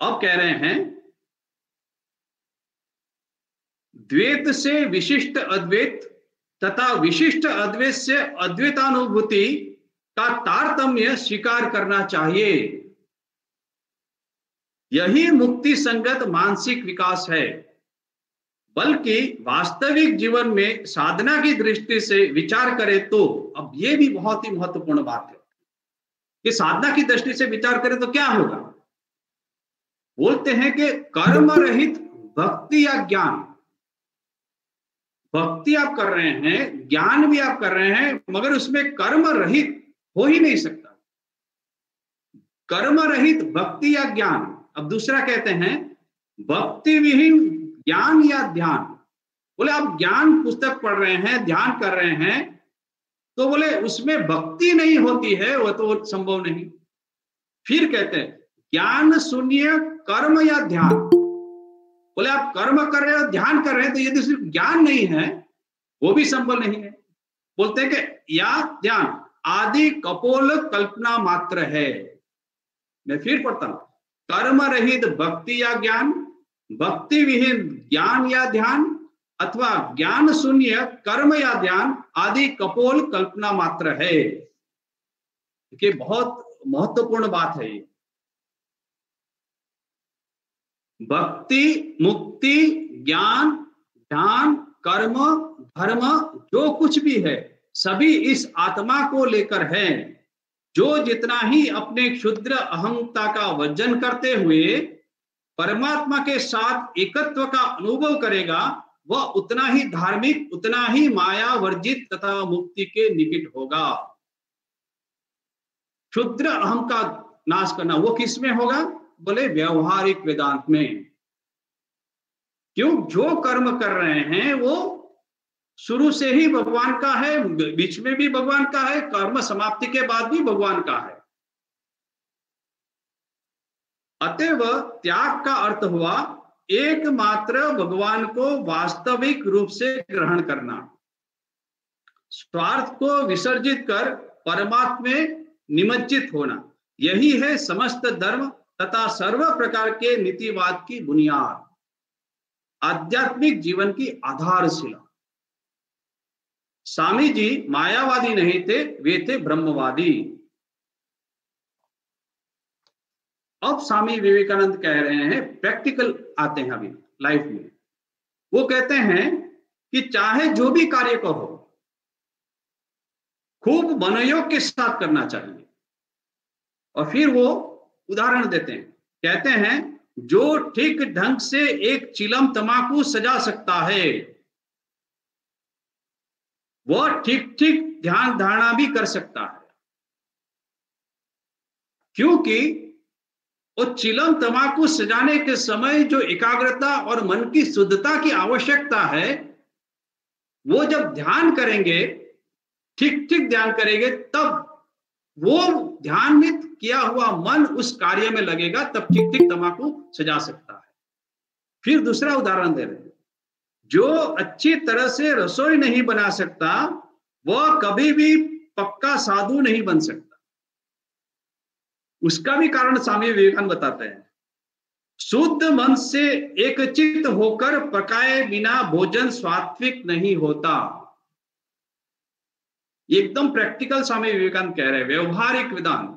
अब कह रहे हैं द्वैत से विशिष्ट अद्वैत तथा विशिष्ट अद्वैत से अद्वैतानुभूति का तारतम्य स्वीकार करना चाहिए। यही मुक्ति संगत मानसिक विकास है। बल्कि वास्तविक जीवन में साधना की दृष्टि से विचार करें तो अब ये भी बहुत ही महत्वपूर्ण बात है कि साधना की दृष्टि से विचार करें तो क्या होगा। बोलते हैं कि कर्म रहित भक्ति या ज्ञान, भक्ति आप कर रहे हैं, ज्ञान भी आप कर रहे हैं, मगर उसमें कर्म रहित हो ही नहीं सकता। कर्म रहित भक्ति या ज्ञान। अब दूसरा कहते हैं भक्ति विहीन ज्ञान या ध्यान। बोले आप ज्ञान पुस्तक पढ़ रहे हैं, ध्यान कर रहे हैं, तो बोले उसमें भक्ति नहीं होती है, वो तो संभव नहीं। फिर कहते हैं ज्ञान शून्य कर्म या ध्यान। बोले आप कर्म कर रहे हो, ध्यान कर रहे हैं, तो यदि सिर्फ ज्ञान नहीं है वो भी संभव नहीं है। बोलते हैं कि या ध्यान आदि कपोल कल्पना मात्र है। मैं फिर पढ़ता हूं, कर्म रहित भक्ति या ज्ञान, भक्ति विहीन ज्ञान या ध्यान अथवा ज्ञान शून्य कर्म या ध्यान आदि कपोल कल्पना मात्र है। ये बहुत महत्वपूर्ण बात है। ये भक्ति, मुक्ति, ज्ञान, ध्यान, कर्म, धर्म जो कुछ भी है सभी इस आत्मा को लेकर है। जो जितना ही अपने क्षुद्र अहंता का वर्जन करते हुए परमात्मा के साथ एकत्व का अनुभव करेगा, वह उतना ही धार्मिक, उतना ही माया वर्जित तथा मुक्ति के निकट होगा। क्षुद्र अहम का नाश करना वो किस में होगा? बोले व्यवहारिक वेदांत में। क्यों? जो कर्म कर रहे हैं वो शुरू से ही भगवान का है, बीच में भी भगवान का है, कर्म समाप्ति के बाद भी भगवान का है। अतएव त्याग का अर्थ हुआ एकमात्र भगवान को वास्तविक रूप से ग्रहण करना, स्वार्थ को विसर्जित कर परमात्मा में निमज्जित होना। यही है समस्त धर्म तथा सर्व प्रकार के नीतिवाद की बुनियाद, आध्यात्मिक जीवन की आधारशिला। स्वामी जी मायावादी नहीं थे, वे थे ब्रह्मवादी। अब स्वामी विवेकानंद कह रहे हैं, प्रैक्टिकल आते हैं अभी लाइफ में। वो कहते हैं कि चाहे जो भी कार्य करो खूब मनोयोग के साथ करना चाहिए। और फिर वो उदाहरण देते हैं, कहते हैं जो ठीक ढंग से एक चिलम तंबाकू सजा सकता है वह ठीक ठीक ध्यान धारणा भी कर सकता है। क्योंकि वो चिलम तंबाकू सजाने के समय जो एकाग्रता और मन की शुद्धता की आवश्यकता है, वो जब ध्यान करेंगे, ठीक ठीक ध्यान करेंगे, तब वो ध्यानित किया हुआ मन उस कार्य में लगेगा, तब ठीक ठीक तंबाकू सजा सकता है। फिर दूसरा उदाहरण दे रहे हैं, जो अच्छी तरह से रसोई नहीं बना सकता वह कभी भी पक्का साधु नहीं बन सकता। उसका भी कारण स्वामी विवेकानंद बताते हैं। शुद्ध मन से एकचित्त होकर पकाए बिना भोजन सात्विक नहीं होता। एकदम प्रैक्टिकल स्वामी विवेकानंद कह रहे हैं, व्यवहारिक विधान।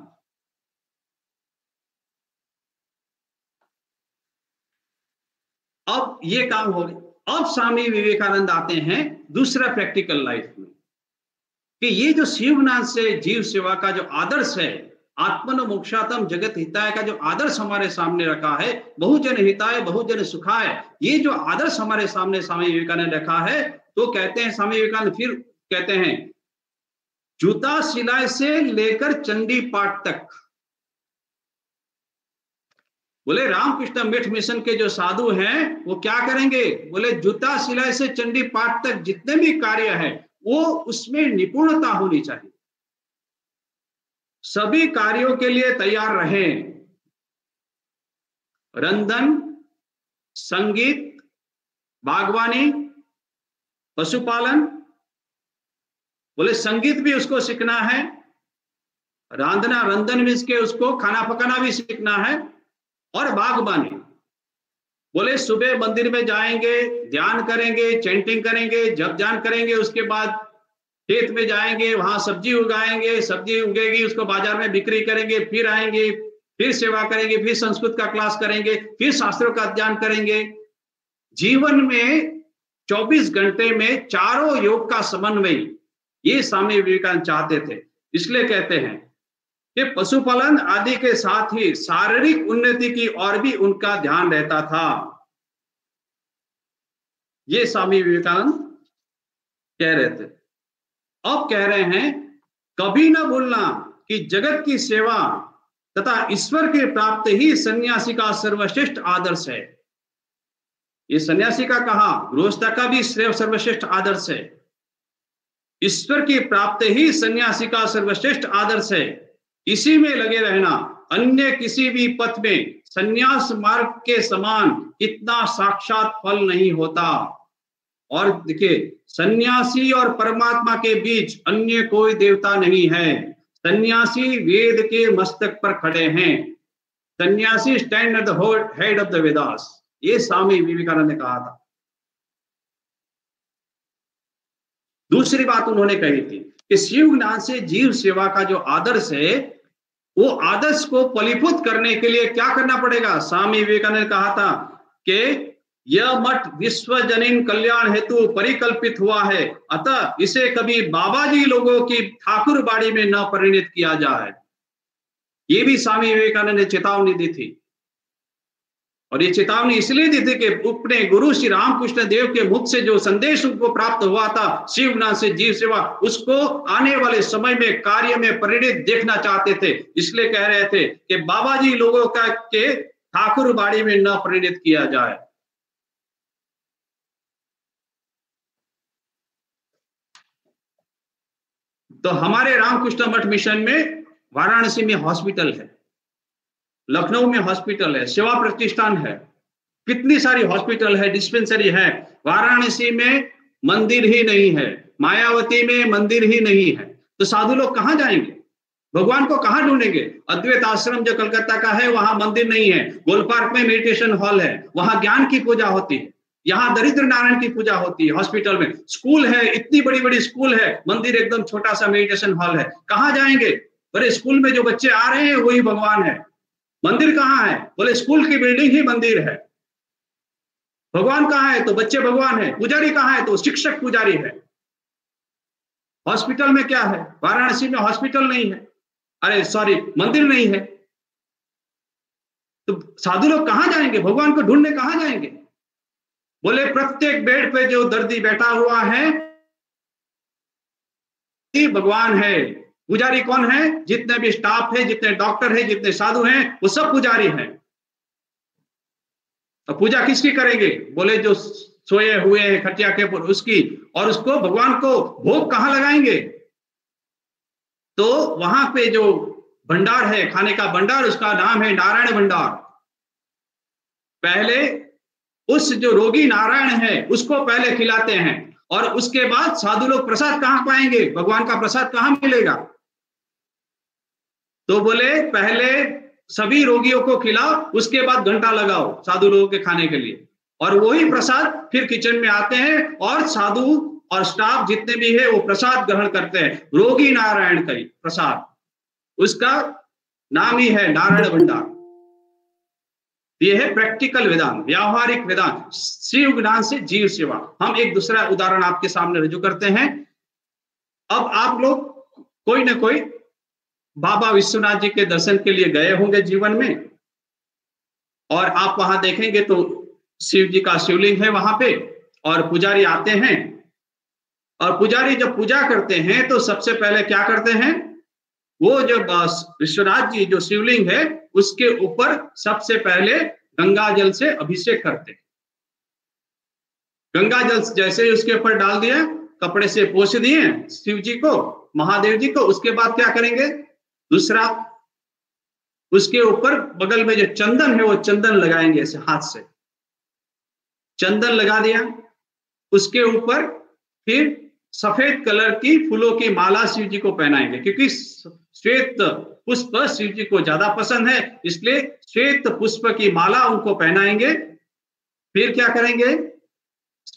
अब ये काम हो गया। अब स्वामी विवेकानंद आते हैं दूसरा प्रैक्टिकल लाइफ में, कि ये जो शिवनाथ से जीव सेवा का जो आदर्श है, आत्मनो मोक्षातम जगत हिताय का जो आदर्श हमारे सामने रखा है, बहुजन हिताय बहुजन सुखाय, ये जो आदर्श हमारे सामने स्वामी विवेकानंद ने रखा है, तो कहते हैं स्वामी विवेकानंद, फिर कहते हैं जूता सिलाई से लेकर चंडी पाठ तक। बोले रामकृष्ण मिठ मिशन के जो साधु हैं वो क्या करेंगे? बोले जूता सिलाई से चंडी पाठ तक जितने भी कार्य है वो उसमें निपुणता होनी चाहिए, सभी कार्यों के लिए तैयार रहें। रंधन, संगीत, बागवानी, पशुपालन, बोले संगीत भी उसको सीखना है, रांधना रंधन भी इसके उसको खाना पकाना भी सीखना है, और बागबानी। बोले सुबह मंदिर में जाएंगे, ध्यान करेंगे, चैंटिंग करेंगे, जप ध्यान करेंगे, उसके बाद खेत में जाएंगे, वहां सब्जी उगाएंगे, सब्जी उगेगी उसको बाजार में बिक्री करेंगे, फिर आएंगे, फिर सेवा करेंगे, फिर संस्कृत का क्लास करेंगे, फिर शास्त्रों का अध्ययन करेंगे। जीवन में 24 घंटे में चारों योग का समन्वय, ये स्वामी विवेकानंद चाहते थे। इसलिए कहते हैं कि पशुपालन आदि के साथ ही शारीरिक उन्नति की ओर भी उनका ध्यान रहता था। ये स्वामी विवेकानंद कह रहे थे। अब कह रहे हैं कभी ना भूलना कि जगत की सेवा तथा ईश्वर की प्राप्ति ही सन्यासी का सर्वश्रेष्ठ आदर्श है। ये सन्यासी का कहा, गृहस्थ का भी सर्वश्रेष्ठ आदर्श है। ईश्वर की प्राप्ति ही सन्यासी का सर्वश्रेष्ठ आदर्श है। इसी में लगे रहना, अन्य किसी भी पथ में सन्यास मार्ग के समान इतना साक्षात फल नहीं होता। और देखिए, सन्यासी और परमात्मा के बीच अन्य कोई देवता नहीं है। सन्यासी वेद के मस्तक पर खड़े हैं। सन्यासी stand at the head of the Vedas. ये स्वामी विवेकानंद ने कहा था। दूसरी बात उन्होंने कही थी कि शिव ज्ञान से जीव सेवा का जो आदर्श है, वो आदर्श को फलीभूत करने के लिए क्या करना पड़ेगा? स्वामी विवेकानंद ने कहा था कि यह मठ विश्व जनीन कल्याण हेतु परिकल्पित हुआ है, अतः इसे कभी बाबाजी लोगों की ठाकुर बाड़ी में न परिणत किया जाए। ये भी स्वामी विवेकानंद ने चेतावनी दी थी। और ये चेतावनी इसलिए दी थी कि अपने गुरु श्री रामकृष्ण देव के मुख से जो संदेश उनको प्राप्त हुआ था, शिवनाथ से जीव सेवा, उसको आने वाले समय में कार्य में परिणत देखना चाहते थे। इसलिए कह रहे थे कि बाबाजी लोगों का के ठाकुर बाड़ी में न परिणत किया जाए। तो हमारे रामकृष्ण मठ मिशन में वाराणसी में हॉस्पिटल है, लखनऊ में हॉस्पिटल है, सेवा प्रतिष्ठान है, कितनी सारी हॉस्पिटल है, डिस्पेंसरी है। वाराणसी में मंदिर ही नहीं है, मायावती में मंदिर ही नहीं है, तो साधु लोग कहां जाएंगे? भगवान को कहां ढूंढेंगे? अद्वैत आश्रम जो कलकत्ता का है वहां मंदिर नहीं है, गोल पार्क में मेडिटेशन हॉल है, वहां ज्ञान की पूजा होती है, यहाँ दरिद्र नारायण की पूजा होती है। हॉस्पिटल में स्कूल है, इतनी बड़ी बड़ी स्कूल है, मंदिर एकदम छोटा सा मेडिटेशन हॉल है, कहां जाएंगे? बोले स्कूल में जो बच्चे आ रहे हैं वही भगवान है। मंदिर कहाँ है? बोले स्कूल की बिल्डिंग ही मंदिर है। भगवान कहाँ है? तो बच्चे भगवान है। पुजारी कहाँ है? तो शिक्षक पुजारी है। हॉस्पिटल में क्या है? वाराणसी में हॉस्पिटल नहीं है, अरे सॉरी मंदिर नहीं है, तो साधु लोग कहां जाएंगे? भगवान को ढूंढने कहां जाएंगे? बोले प्रत्येक बेड पे जो दर्दी बैठा हुआ है भगवान है। पुजारी कौन है? जितने भी स्टाफ है, जितने डॉक्टर है, जितने साधु हैं, वो सब पुजारी हैं। तो पूजा किसकी करेंगे? बोले जो सोए हुए हैं खटिया के ऊपर उसकी। और उसको भगवान को भोग कहां लगाएंगे? तो वहां पे जो भंडार है, खाने का भंडार, उसका नाम है नारायण भंडार। पहले उस जो रोगी नारायण है उसको पहले खिलाते हैं, और उसके बाद साधु लोग प्रसाद कहां पाएंगे? भगवान का प्रसाद कहां मिलेगा? तो बोले पहले सभी रोगियों को खिलाओ, उसके बाद घंटा लगाओ साधु लोगों के खाने के लिए, और वही प्रसाद फिर किचन में आते हैं और साधु और स्टाफ जितने भी है वो प्रसाद ग्रहण करते हैं। रोगी नारायण का प्रसाद, उसका नाम ही है नारायण भंडार। ये है प्रैक्टिकल वेदांत, व्यावहारिक वेदांत, शिव ज्ञान से जीव सेवा। हम एक दूसरा उदाहरण आपके सामने रजू करते हैं। अब आप लोग कोई ना कोई बाबा विश्वनाथ जी के दर्शन के लिए गए होंगे जीवन में, और आप वहां देखेंगे तो शिव जी का शिवलिंग है वहां पे, और पुजारी आते हैं, और पुजारी जब पूजा करते हैं तो सबसे पहले क्या करते हैं, वो जो विश्वनाथ जी जो शिवलिंग है उसके ऊपर सबसे पहले गंगा जल से अभिषेक करते हैं। गंगा जल जैसे ही उसके ऊपर डाल दिया, कपड़े से पोंछ दिए शिव जी को, महादेव जी को, उसके बाद क्या करेंगे, दूसरा उसके ऊपर बगल में जो चंदन है वो चंदन लगाएंगे, ऐसे हाथ से चंदन लगा दिया, उसके ऊपर फिर सफेद कलर की फूलों की माला शिव जी को पहनाएंगे, क्योंकि श्वेत पुष्प शिव जी को ज्यादा पसंद है, इसलिए श्वेत पुष्प की माला उनको पहनाएंगे। फिर क्या करेंगे,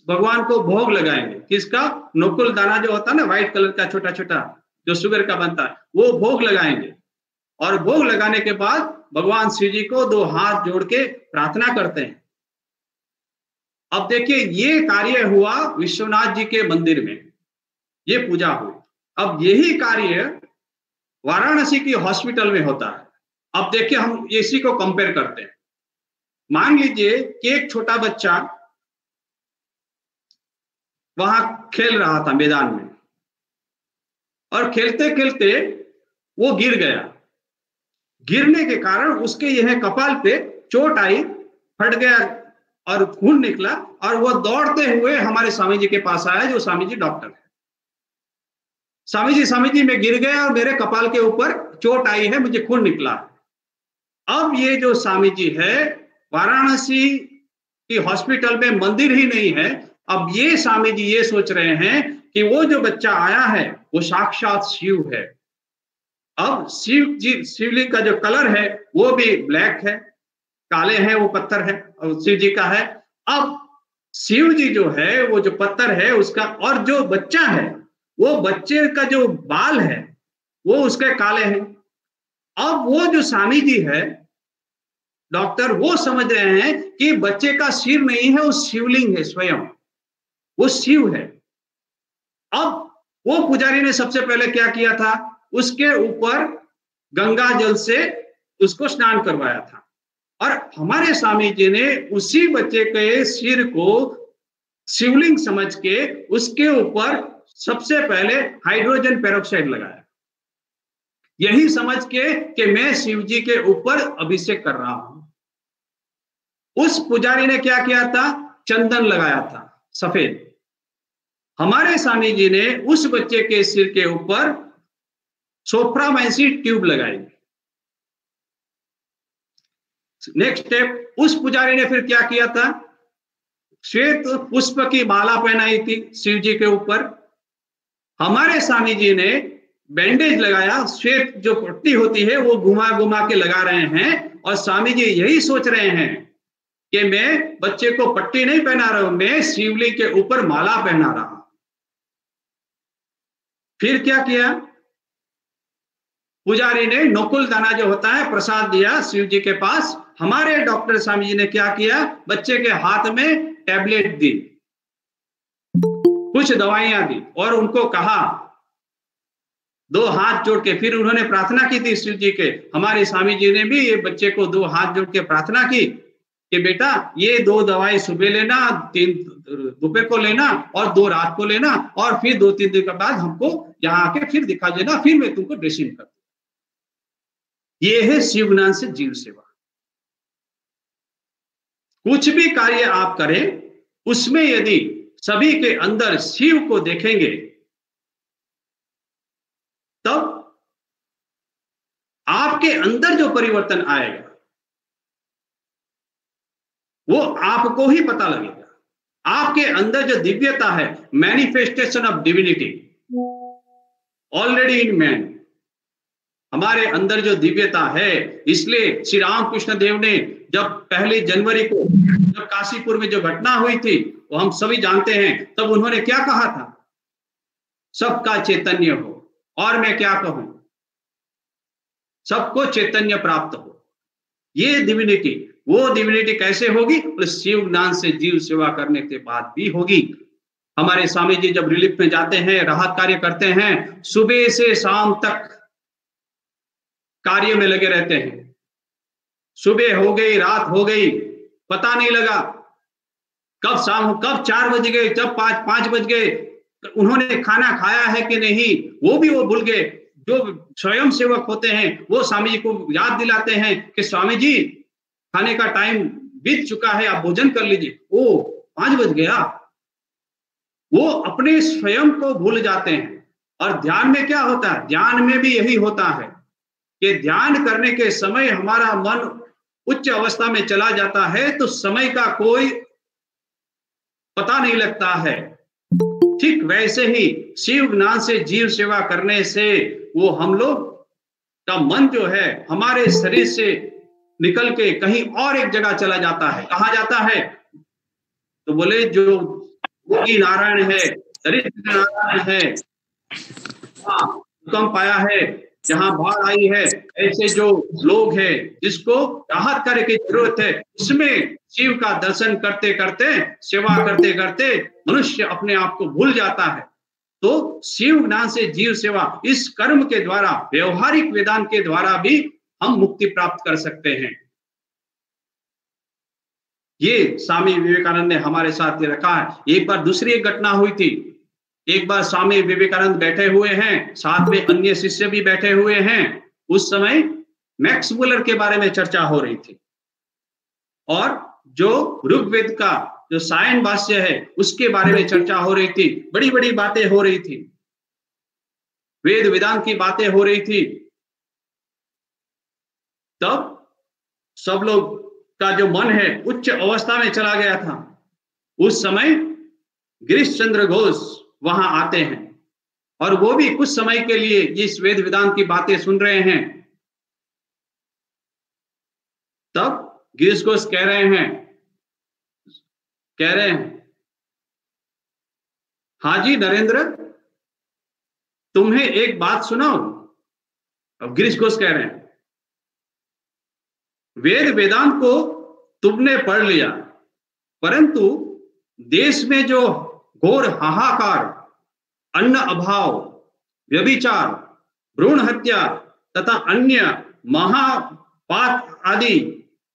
भगवान को भोग लगाएंगे, किसका, नकुल दाना जो होता है ना व्हाइट कलर का छोटा छोटा जो शुगर का बनता है, वो भोग लगाएंगे। और भोग लगाने के बाद भगवान शिव जी को दो हाथ जोड़ के प्रार्थना करते हैं। अब देखिए ये कार्य हुआ विश्वनाथ जी के मंदिर में, ये पूजा हुई। अब यही कार्य वाराणसी की हॉस्पिटल में होता है। अब देखिए हम इसी को कंपेयर करते हैं। मान लीजिए कि एक छोटा बच्चा वहां खेल रहा था मैदान में, और खेलते खेलते वो गिर गया। गिरने के कारण उसके यह कपाल पे चोट आई, फट गया और खून निकला, और वो दौड़ते हुए हमारे स्वामी जी के पास आया, जो स्वामी जी डॉक्टर है। स्वामी जी मैं गिर गया और मेरे कपाल के ऊपर चोट आई है, मुझे खून निकला। अब ये जो स्वामी जी है वाराणसी की हॉस्पिटल में मंदिर ही नहीं है, अब ये स्वामी जी ये सोच रहे हैं कि वो जो बच्चा आया है वो साक्षात शिव है। अब शिव जी, शिवलिंग का जो कलर है वो भी ब्लैक है, काले हैं वो पत्थर है, और शिव जी का है। अब शिव जी जो है वो जो पत्थर है उसका, और जो बच्चा है वो बच्चे का जो बाल है वो उसके काले हैं। अब वो जो स्वामी जी है डॉक्टर, वो समझ रहे हैं कि बच्चे का सिर नहीं है, वो शिवलिंग है, स्वयं वो शिव है। अब वो पुजारी ने सबसे पहले क्या किया था, उसके ऊपर गंगा जल से उसको स्नान करवाया था, और हमारे स्वामी जी ने उसी बच्चे के सिर को शिवलिंग समझ के उसके ऊपर सबसे पहले हाइड्रोजन पेरोक्साइड लगाया, यही समझ के कि मैं शिव जी के ऊपर अभिषेक कर रहा हूं। उस पुजारी ने क्या किया था, चंदन लगाया था सफेद। हमारे स्वामी जी ने उस बच्चे के सिर के ऊपर सोफ्रामाइसी ट्यूब लगाई। नेक्स्ट स्टेप, उस पुजारी ने फिर क्या किया था, श्वेत पुष्प की माला पहनाई थी शिव जी के ऊपर। हमारे स्वामी जी ने बैंडेज लगाया, श्वेत जो पट्टी होती है वो घुमा घुमा के लगा रहे हैं, और स्वामी जी यही सोच रहे हैं कि मैं बच्चे को पट्टी नहीं पहना रहा हूं, मैं शिवलिंग के ऊपर माला पहना रहा हूं। फिर क्या किया, पुजारी ने नकुल दाना जो होता है प्रसाद दिया शिव जी के पास। हमारे डॉक्टर स्वामी जी ने क्या किया, बच्चे के हाथ में टैबलेट दी, कुछ दवाइयां दी, और उनको कहा, दो हाथ जोड़ के, फिर उन्होंने प्रार्थना की थी शिव जी के। हमारे स्वामी जी ने भी ये बच्चे को दो हाथ जोड़ के प्रार्थना की कि बेटा ये दो दवाई सुबह लेना, 3 दोपहर को लेना और 2 रात को लेना, और फिर 2-3 दिन के बाद हमको यहाँ आके फिर दिखा देना, फिर मैं तुमको ड्रेसिंग कर। ये है शिव ज्ञान से जीव सेवा। कुछ भी कार्य आप करें उसमें यदि सभी के अंदर शिव को देखेंगे तब आपके अंदर जो परिवर्तन आएगा वो आपको ही पता लगेगा। आपके अंदर जो दिव्यता है, manifestation of divinity already in man, हमारे अंदर जो दिव्यता है। इसलिए श्री रामकृष्ण देव ने जब 1 जनवरी को जब काशीपुर में जो घटना हुई थी वो हम सभी जानते हैं, तब उन्होंने क्या कहा था? सबका चैतन्य हो। और मैं क्या कहूं, सबको चैतन्य प्राप्त हो। ये डिविनिटी, वो डिविनिटी कैसे होगी? शिव ज्ञान से जीव सेवा करने के बाद भी होगी। हमारे स्वामी जी जब रिलीफ में जाते हैं, राहत कार्य करते हैं, सुबह से शाम तक कार्य में लगे रहते हैं। सुबह हो गई, रात हो गई, पता नहीं लगा कब शाम, कब 4 बज गए, जब 5 बज गए, उन्होंने खाना खाया है कि नहीं वो भी वो भूल गए। जो स्वयं सेवक होते हैं वो स्वामी जी को याद दिलाते हैं कि स्वामी जी खाने का टाइम बीत चुका है, आप भोजन कर लीजिए। ओ 5 बज गया। वो अपने स्वयं को भूल जाते हैं। और ध्यान में क्या होता है? ध्यान में भी यही होता है कि ध्यान करने के समय हमारा मन उच्च अवस्था में चला जाता है तो समय का कोई पता नहीं लगता है। ठीक वैसे ही शिव ज्ञान से जीव सेवा करने से वो हम लोग का मन जो है हमारे शरीर से निकल के कहीं और एक जगह चला जाता है। कहाँ जाता है? तो बोले जो योगी नारायण है, दरिद्र नारायण है, भूकंप आया है, जहां बाढ़ आई है, ऐसे जो लोग हैं जिसको राहत कार्य की जरूरत है, उसमें शिव का दर्शन करते करते, सेवा करते करते मनुष्य अपने आप को भूल जाता है। तो शिव ज्ञान से जीव सेवा, इस कर्म के द्वारा, व्यवहारिक वेदांत के द्वारा भी हम मुक्ति प्राप्त कर सकते हैं। ये स्वामी विवेकानंद ने हमारे साथ ये रखा है। एक बार दूसरी एक घटना हुई थी। एक बार स्वामी विवेकानंद बैठे हुए हैं, साथ में अन्य शिष्य भी बैठे हुए हैं। उस समय मैक्स मुलर के बारे में चर्चा हो रही थी और जो ऋग्वेद का जो सायन भाष्य है उसके बारे में चर्चा हो रही थी। बड़ी बड़ी बातें हो रही थी, वेद वेदांत की बातें हो रही थी। तब सब लोग का जो मन है उच्च अवस्था में चला गया था। उस समय गिरीश चंद्र घोष वहां आते हैं और वो भी कुछ समय के लिए इस वेद वेदांत की बातें सुन रहे हैं। तब गिरीश घोष कह रहे हैं हाँ जी नरेंद्र, तुम्हें एक बात सुनाओ। अब गिरीश घोष कह रहे हैं वेद वेदांत को तुमने पढ़ लिया, परंतु देश में जो घोर हाहाकार, अन्न अभाव, व्यभिचार, भ्रूण हत्या तथा अन्य महापात आदि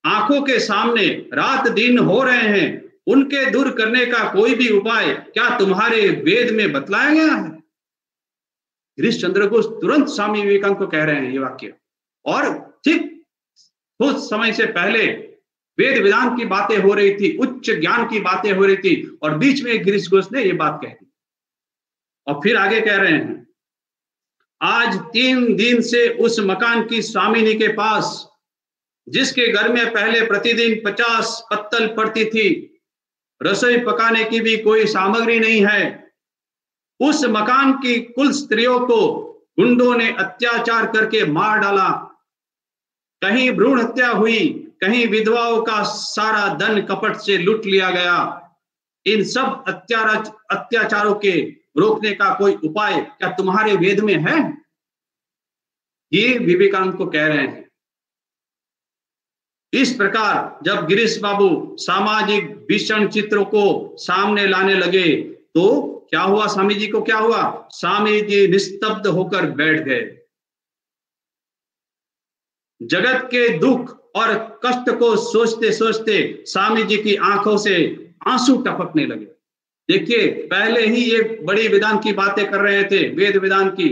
आंखों के सामने रात दिन हो रहे हैं, उनके दूर करने का कोई भी उपाय क्या तुम्हारे वेद में बतलाया गया है? गिरीश चंद्र घोष तुरंत स्वामी विवेकानंद को कह रहे हैं ये वाक्य। और ठीक कुछ समय से पहले वेद वेदांत की बातें हो रही थी, उच्च ज्ञान की बातें हो रही थी, और बीच में गिरीश घोष ने ये बात कह दी। और फिर आगे कह रहे हैं आज 3 दिन से उस मकान की स्वामिनी के पास, जिसके घर में पहले प्रतिदिन 50 पत्तल पड़ती थी, रसोई पकाने की भी कोई सामग्री नहीं है। उस मकान की कुल स्त्रियों को गुंडों ने अत्याचार करके मार डाला। कहीं भ्रूण हत्या हुई, कहीं विधवाओं का सारा धन कपट से लूट लिया गया। इन सब अत्याचारों के रोकने का कोई उपाय क्या तुम्हारे वेद में है? ये विवेकानंद को कह रहे हैं। इस प्रकार जब गिरीश बाबू सामाजिक भीषण चित्रों को सामने लाने लगे तो क्या हुआ? स्वामी जी को क्या हुआ? स्वामी जी निस्तब्ध होकर बैठ गए। जगत के दुख और कष्ट को सोचते सोचते स्वामी जी की आंखों से आंसू टपकने लगे। देखिए, पहले ही ये बड़ी वेदांत की बातें कर रहे थे, वेद वेदांत की,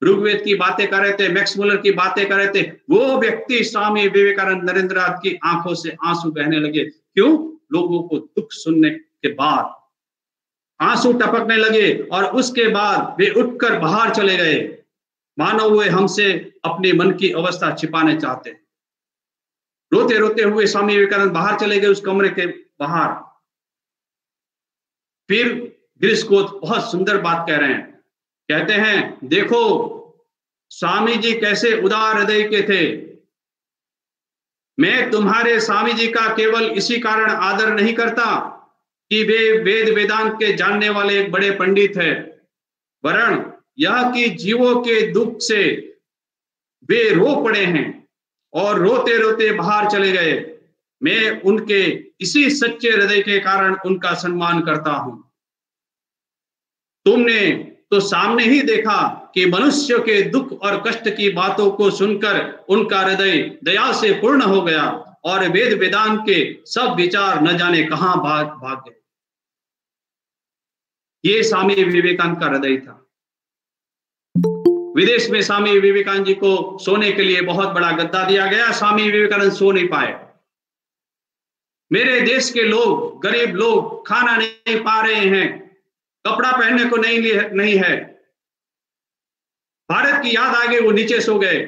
ऋग्वेद की बातें कर रहे थे, मैक्स मुलर की बातें कर रहे थे। वो व्यक्ति स्वामी विवेकानंद नरेंद्रनाथ की आंखों से आंसू बहने लगे। क्यों? लोगों को दुख सुनने के बाद आंसू टपकने लगे और उसके बाद वे उठकर बाहर चले गए, मानो वे हमसे अपने मन की अवस्था छिपाने चाहते। रोते रोते हुए स्वामी विवेकानंद बाहर चले गए, उस कमरे के बाहर। फिर गिरीश घोष बहुत सुंदर बात कह रहे हैं। कहते हैं देखो, स्वामी जी कैसे उदार हृदय के थे। मैं तुम्हारे स्वामी जी का केवल इसी कारण आदर नहीं करता कि वे वेद वेदांत के जानने वाले एक बड़े पंडित है, वरन यह कि जीवों के दुख से वे रो पड़े हैं और रोते रोते बाहर चले गए। मैं उनके इसी सच्चे हृदय के कारण उनका सम्मान करता हूं। तुमने तो सामने ही देखा कि मनुष्य के दुख और कष्ट की बातों को सुनकर उनका हृदय दया से पूर्ण हो गया और वेद वेदांत के सब विचार न जाने कहां भाग गए। ये स्वामी विवेकानंद का हृदय था। विदेश में स्वामी विवेकानंद जी को सोने के लिए बहुत बड़ा गद्दा दिया गया, स्वामी विवेकानंद सो नहीं पाए। मेरे देश के लोग, गरीब लोग खाना नहीं पा रहे हैं, कपड़ा पहनने को नहीं है। भारत की याद आ गई, वो नीचे सो गए।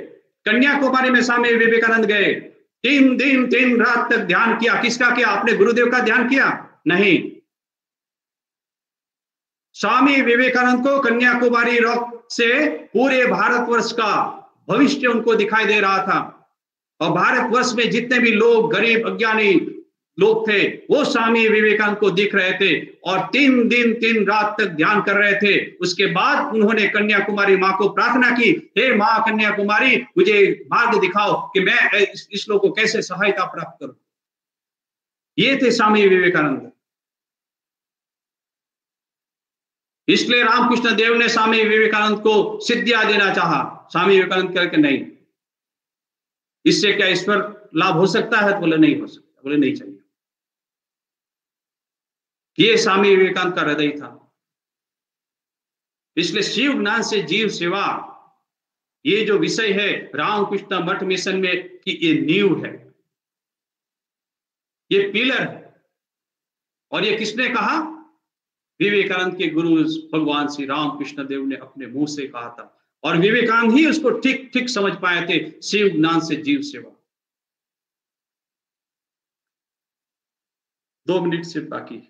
कन्याकुमारी में स्वामी विवेकानंद गए, 3 दिन 3 रात तक ध्यान किया। किसका किया? अपने गुरुदेव का ध्यान किया? नहीं। स्वामी विवेकानंद को कन्याकुमारी रॉक से पूरे भारतवर्ष का भविष्य उनको दिखाई दे रहा था, और भारतवर्ष में जितने भी लोग गरीब अज्ञानी लोग थे वो स्वामी विवेकानंद को दिख रहे थे और 3 दिन 3 रात तक ध्यान कर रहे थे। उसके बाद उन्होंने कन्याकुमारी माँ को प्रार्थना की, हे माँ कन्याकुमारी, मुझे मार्ग दिखाओ कि मैं इस लोग को कैसे सहायता प्राप्त करूं। ये थे स्वामी विवेकानंद। इसलिए रामकृष्ण देव ने स्वामी विवेकानंद को सिद्धियां देना चाहा। स्वामी विवेकानंद करके नहीं, इससे क्या ईश्वर लाभ हो सकता है? बोले नहीं हो सकता, बोले नहीं चाहिए। ये स्वामी विवेकानंद का हृदय था। इसलिए शिव ज्ञान से जीव सेवा, ये जो विषय है रामकृष्ण मठ मिशन में, कि ये नींव है, ये पिलर है। और ये किसने कहा? विवेकानंद के गुरु भगवान श्री रामकृष्ण देव ने अपने मुंह से कहा था, और विवेकानंद ही उसको ठीक ठीक समझ पाए थे, शिव ज्ञान से जीव सेवा। 2 मिनट से बाकी,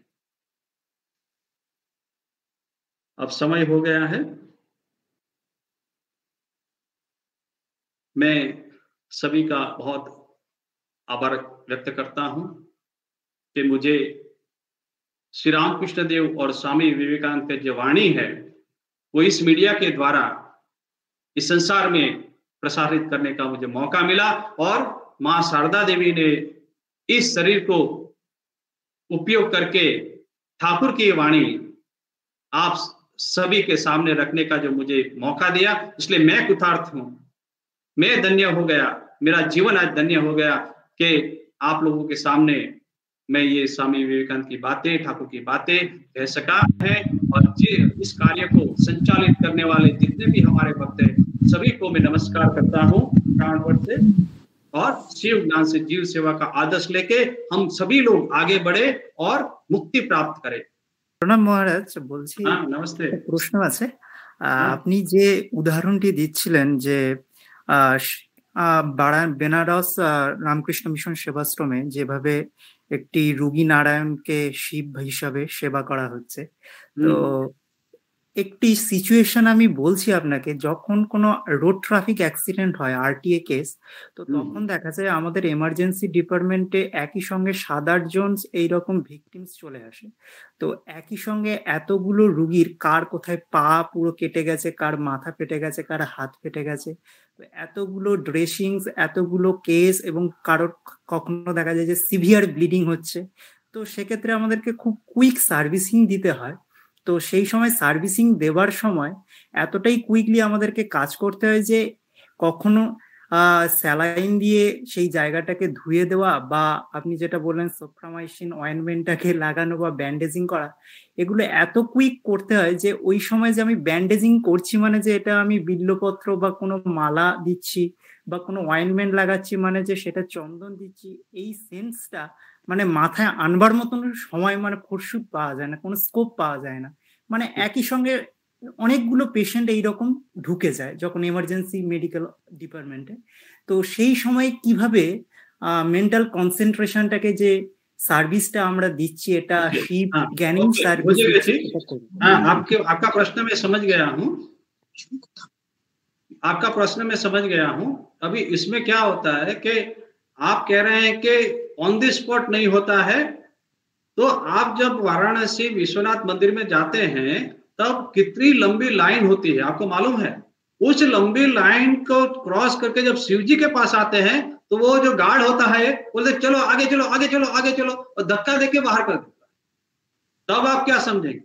अब समय हो गया है। मैं सभी का बहुत आभार व्यक्त करता हूं कि मुझे श्री रामकृष्ण देव और स्वामी विवेकानंद की जो वाणी है वो इस मीडिया के द्वारा इस संसार में प्रसारित करने का मुझे मौका मिला, और मां शारदा देवी ने इस शरीर को उपयोग करके ठाकुर की वाणी आप सभी के सामने रखने का जो मुझे मौका दिया, इसलिए मैं कृतार्थ हूं। मैं धन्य हो गया, मेरा जीवन आज धन्य हो गया कि आप लोगों के सामने मैं ये स्वामी विवेकानंद की बातें, ठाकुर की बातें कह सका है। और इस कार्य को संचालित करने वाले जितने भी हमारे भक्त हैं, सभी को मैं नमस्कार करता हूँ प्राणपद से, और शिव ज्ञान से जीव सेवा का आदर्श लेके हम सभी लोग आगे बढ़े और मुक्ति प्राप्त करें। প্রণাম মহারাজ, বলছি নমস্তে। প্রশ্ন আছে। আপনি যে উদাহরণটি দিচ্ছিলেন যে বেনারস রামকৃষ্ণ মিশন সেবাশ্রমে যেভাবে একটি রোগী নারায়ণকে শিব হিসাবে সেবা করা হচ্ছে, তো একটি সিচুয়েশন আমি বলছি আপনাকে, যখন কোনো রোড ট্রাফিক অ্যাক্সিডেন্ট হয়, আরটিএ কেস, তো তখন দেখা যায় আমাদের এমার্জেন্সি ডিপার্টমেন্টে একই সঙ্গে 7-8 জন এইরকম ভিকটিমস চলে আসে। তো একই সঙ্গে এতগুলো রুগীর কার কোথায় পা পুরো কেটে গেছে, কার মাথা ফেটে গেছে, কার হাত ফেটে গেছে, তো এতগুলো ড্রেসিংস, এতগুলো কেস, এবং কারোর কখনো দেখা যায় যে সিভিয়ার ব্লিডিং হচ্ছে। তো সেক্ষেত্রে আমাদেরকে খুব কুইক সার্ভিসিং দিতে হয়। তো সেই সময় সার্ভিসিং দেওয়ার সময় এতটাই কুইকলি আমাদেরকে কাজ করতে হয় যে কখনো স্যালাইন দিয়ে সেই জায়গাটাকে ধুয়ে দেওয়া, বা আপনি যেটা বললেন সোফ্রামাইসিন অয়েনমেন্টটাকে লাগানো বা ব্যান্ডেজিং করা, এগুলো এত কুইক করতে হয় যে ওই সময় যে আমি ব্যান্ডেজিং করছি মানে যে এটা আমি বিল্লপত্র বা কোনো মালা দিচ্ছি বা কোনো অয়েনমেন্ট লাগাচ্ছি মানে যে সেটা চন্দন দিচ্ছি, এই সেন্সটা মানে মাথায় আনবার মতন সময় মানে ফোরশুট পাওয়া যায় না, কোনো স্কোপ পাওয়া যায় না। মানে একই সঙ্গে অনেকগুলো পেশেন্ট এইরকম ঢুকে যায় যখন এমার্জেন্সি মেডিকেল ডিপার্টমেন্টে। তো সেই সময় কিভাবে মেন্টাল কনসেন্ট্রেশনটাকে, যে সার্ভিসটা আমরা দিচ্ছি এটা শিব জ্ঞানী সার্ভিস। आपका प्रश्न मैं समझ गया हूँ। आपका प्रश्न मैं समझ गया हूं। अभी इसमें क्या होता है कि आप कह रहे हैं कि ऑन द स्पॉट नहीं होता है, तो आप जब वाराणसी विश्वनाथ मंदिर में जाते हैं तब कितनी लंबी लाइन होती है आपको मालूम है? उस लंबी लाइन को क्रॉस करके जब शिव जी के पास आते हैं तो वो जो गार्ड होता है बोलते चलो आगे चलो आगे चलो आगे चलो, और धक्का देके बाहर कर देता है। तब आप क्या समझेंगे?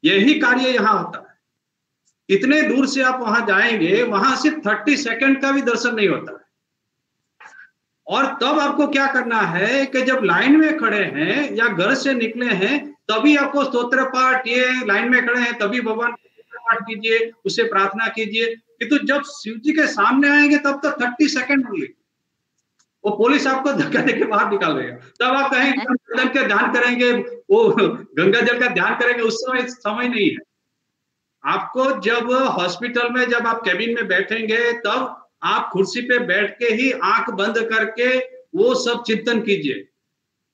यही कार्य यहां होता है। इतने दूर से आप वहां जाएंगे, वहां सिर्फ 30 सेकंड का भी दर्शन नहीं होता है। और तब आपको क्या करना है कि जब लाइन में खड़े हैं या घर से निकले हैं तभी आपको स्तोत्र पाठ, ये लाइन में खड़े हैं तभी भगवान पाठ कीजिए, उससे प्रार्थना कीजिए। किंतु जब शिव जी के सामने आएंगे तब तो 30 सेकंड होंगे, वो पुलिस आपको धक्का देके बाहर निकाल देगा। तब आप कहेंगे का ध्यान करेंगे, वो गंगा जल का ध्यान करेंगे, उस समय नहीं है। आपको जब हॉस्पिटल में जब आप कैबिन में बैठेंगे तब आप कुर्सी पे बैठ के ही आंख बंद करके वो सब चिंतन कीजिए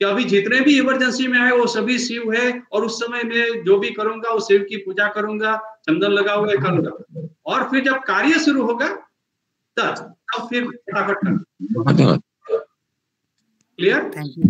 कि अभी जितने भी इमरजेंसी में आए वो सभी शिव है, और उस समय में जो भी करूंगा वो शिव की पूजा करूंगा, चंदन लगा हुआ करूंगा। और फिर जब कार्य शुरू होगा तब फिर फटाफट क्लियर। Thank you.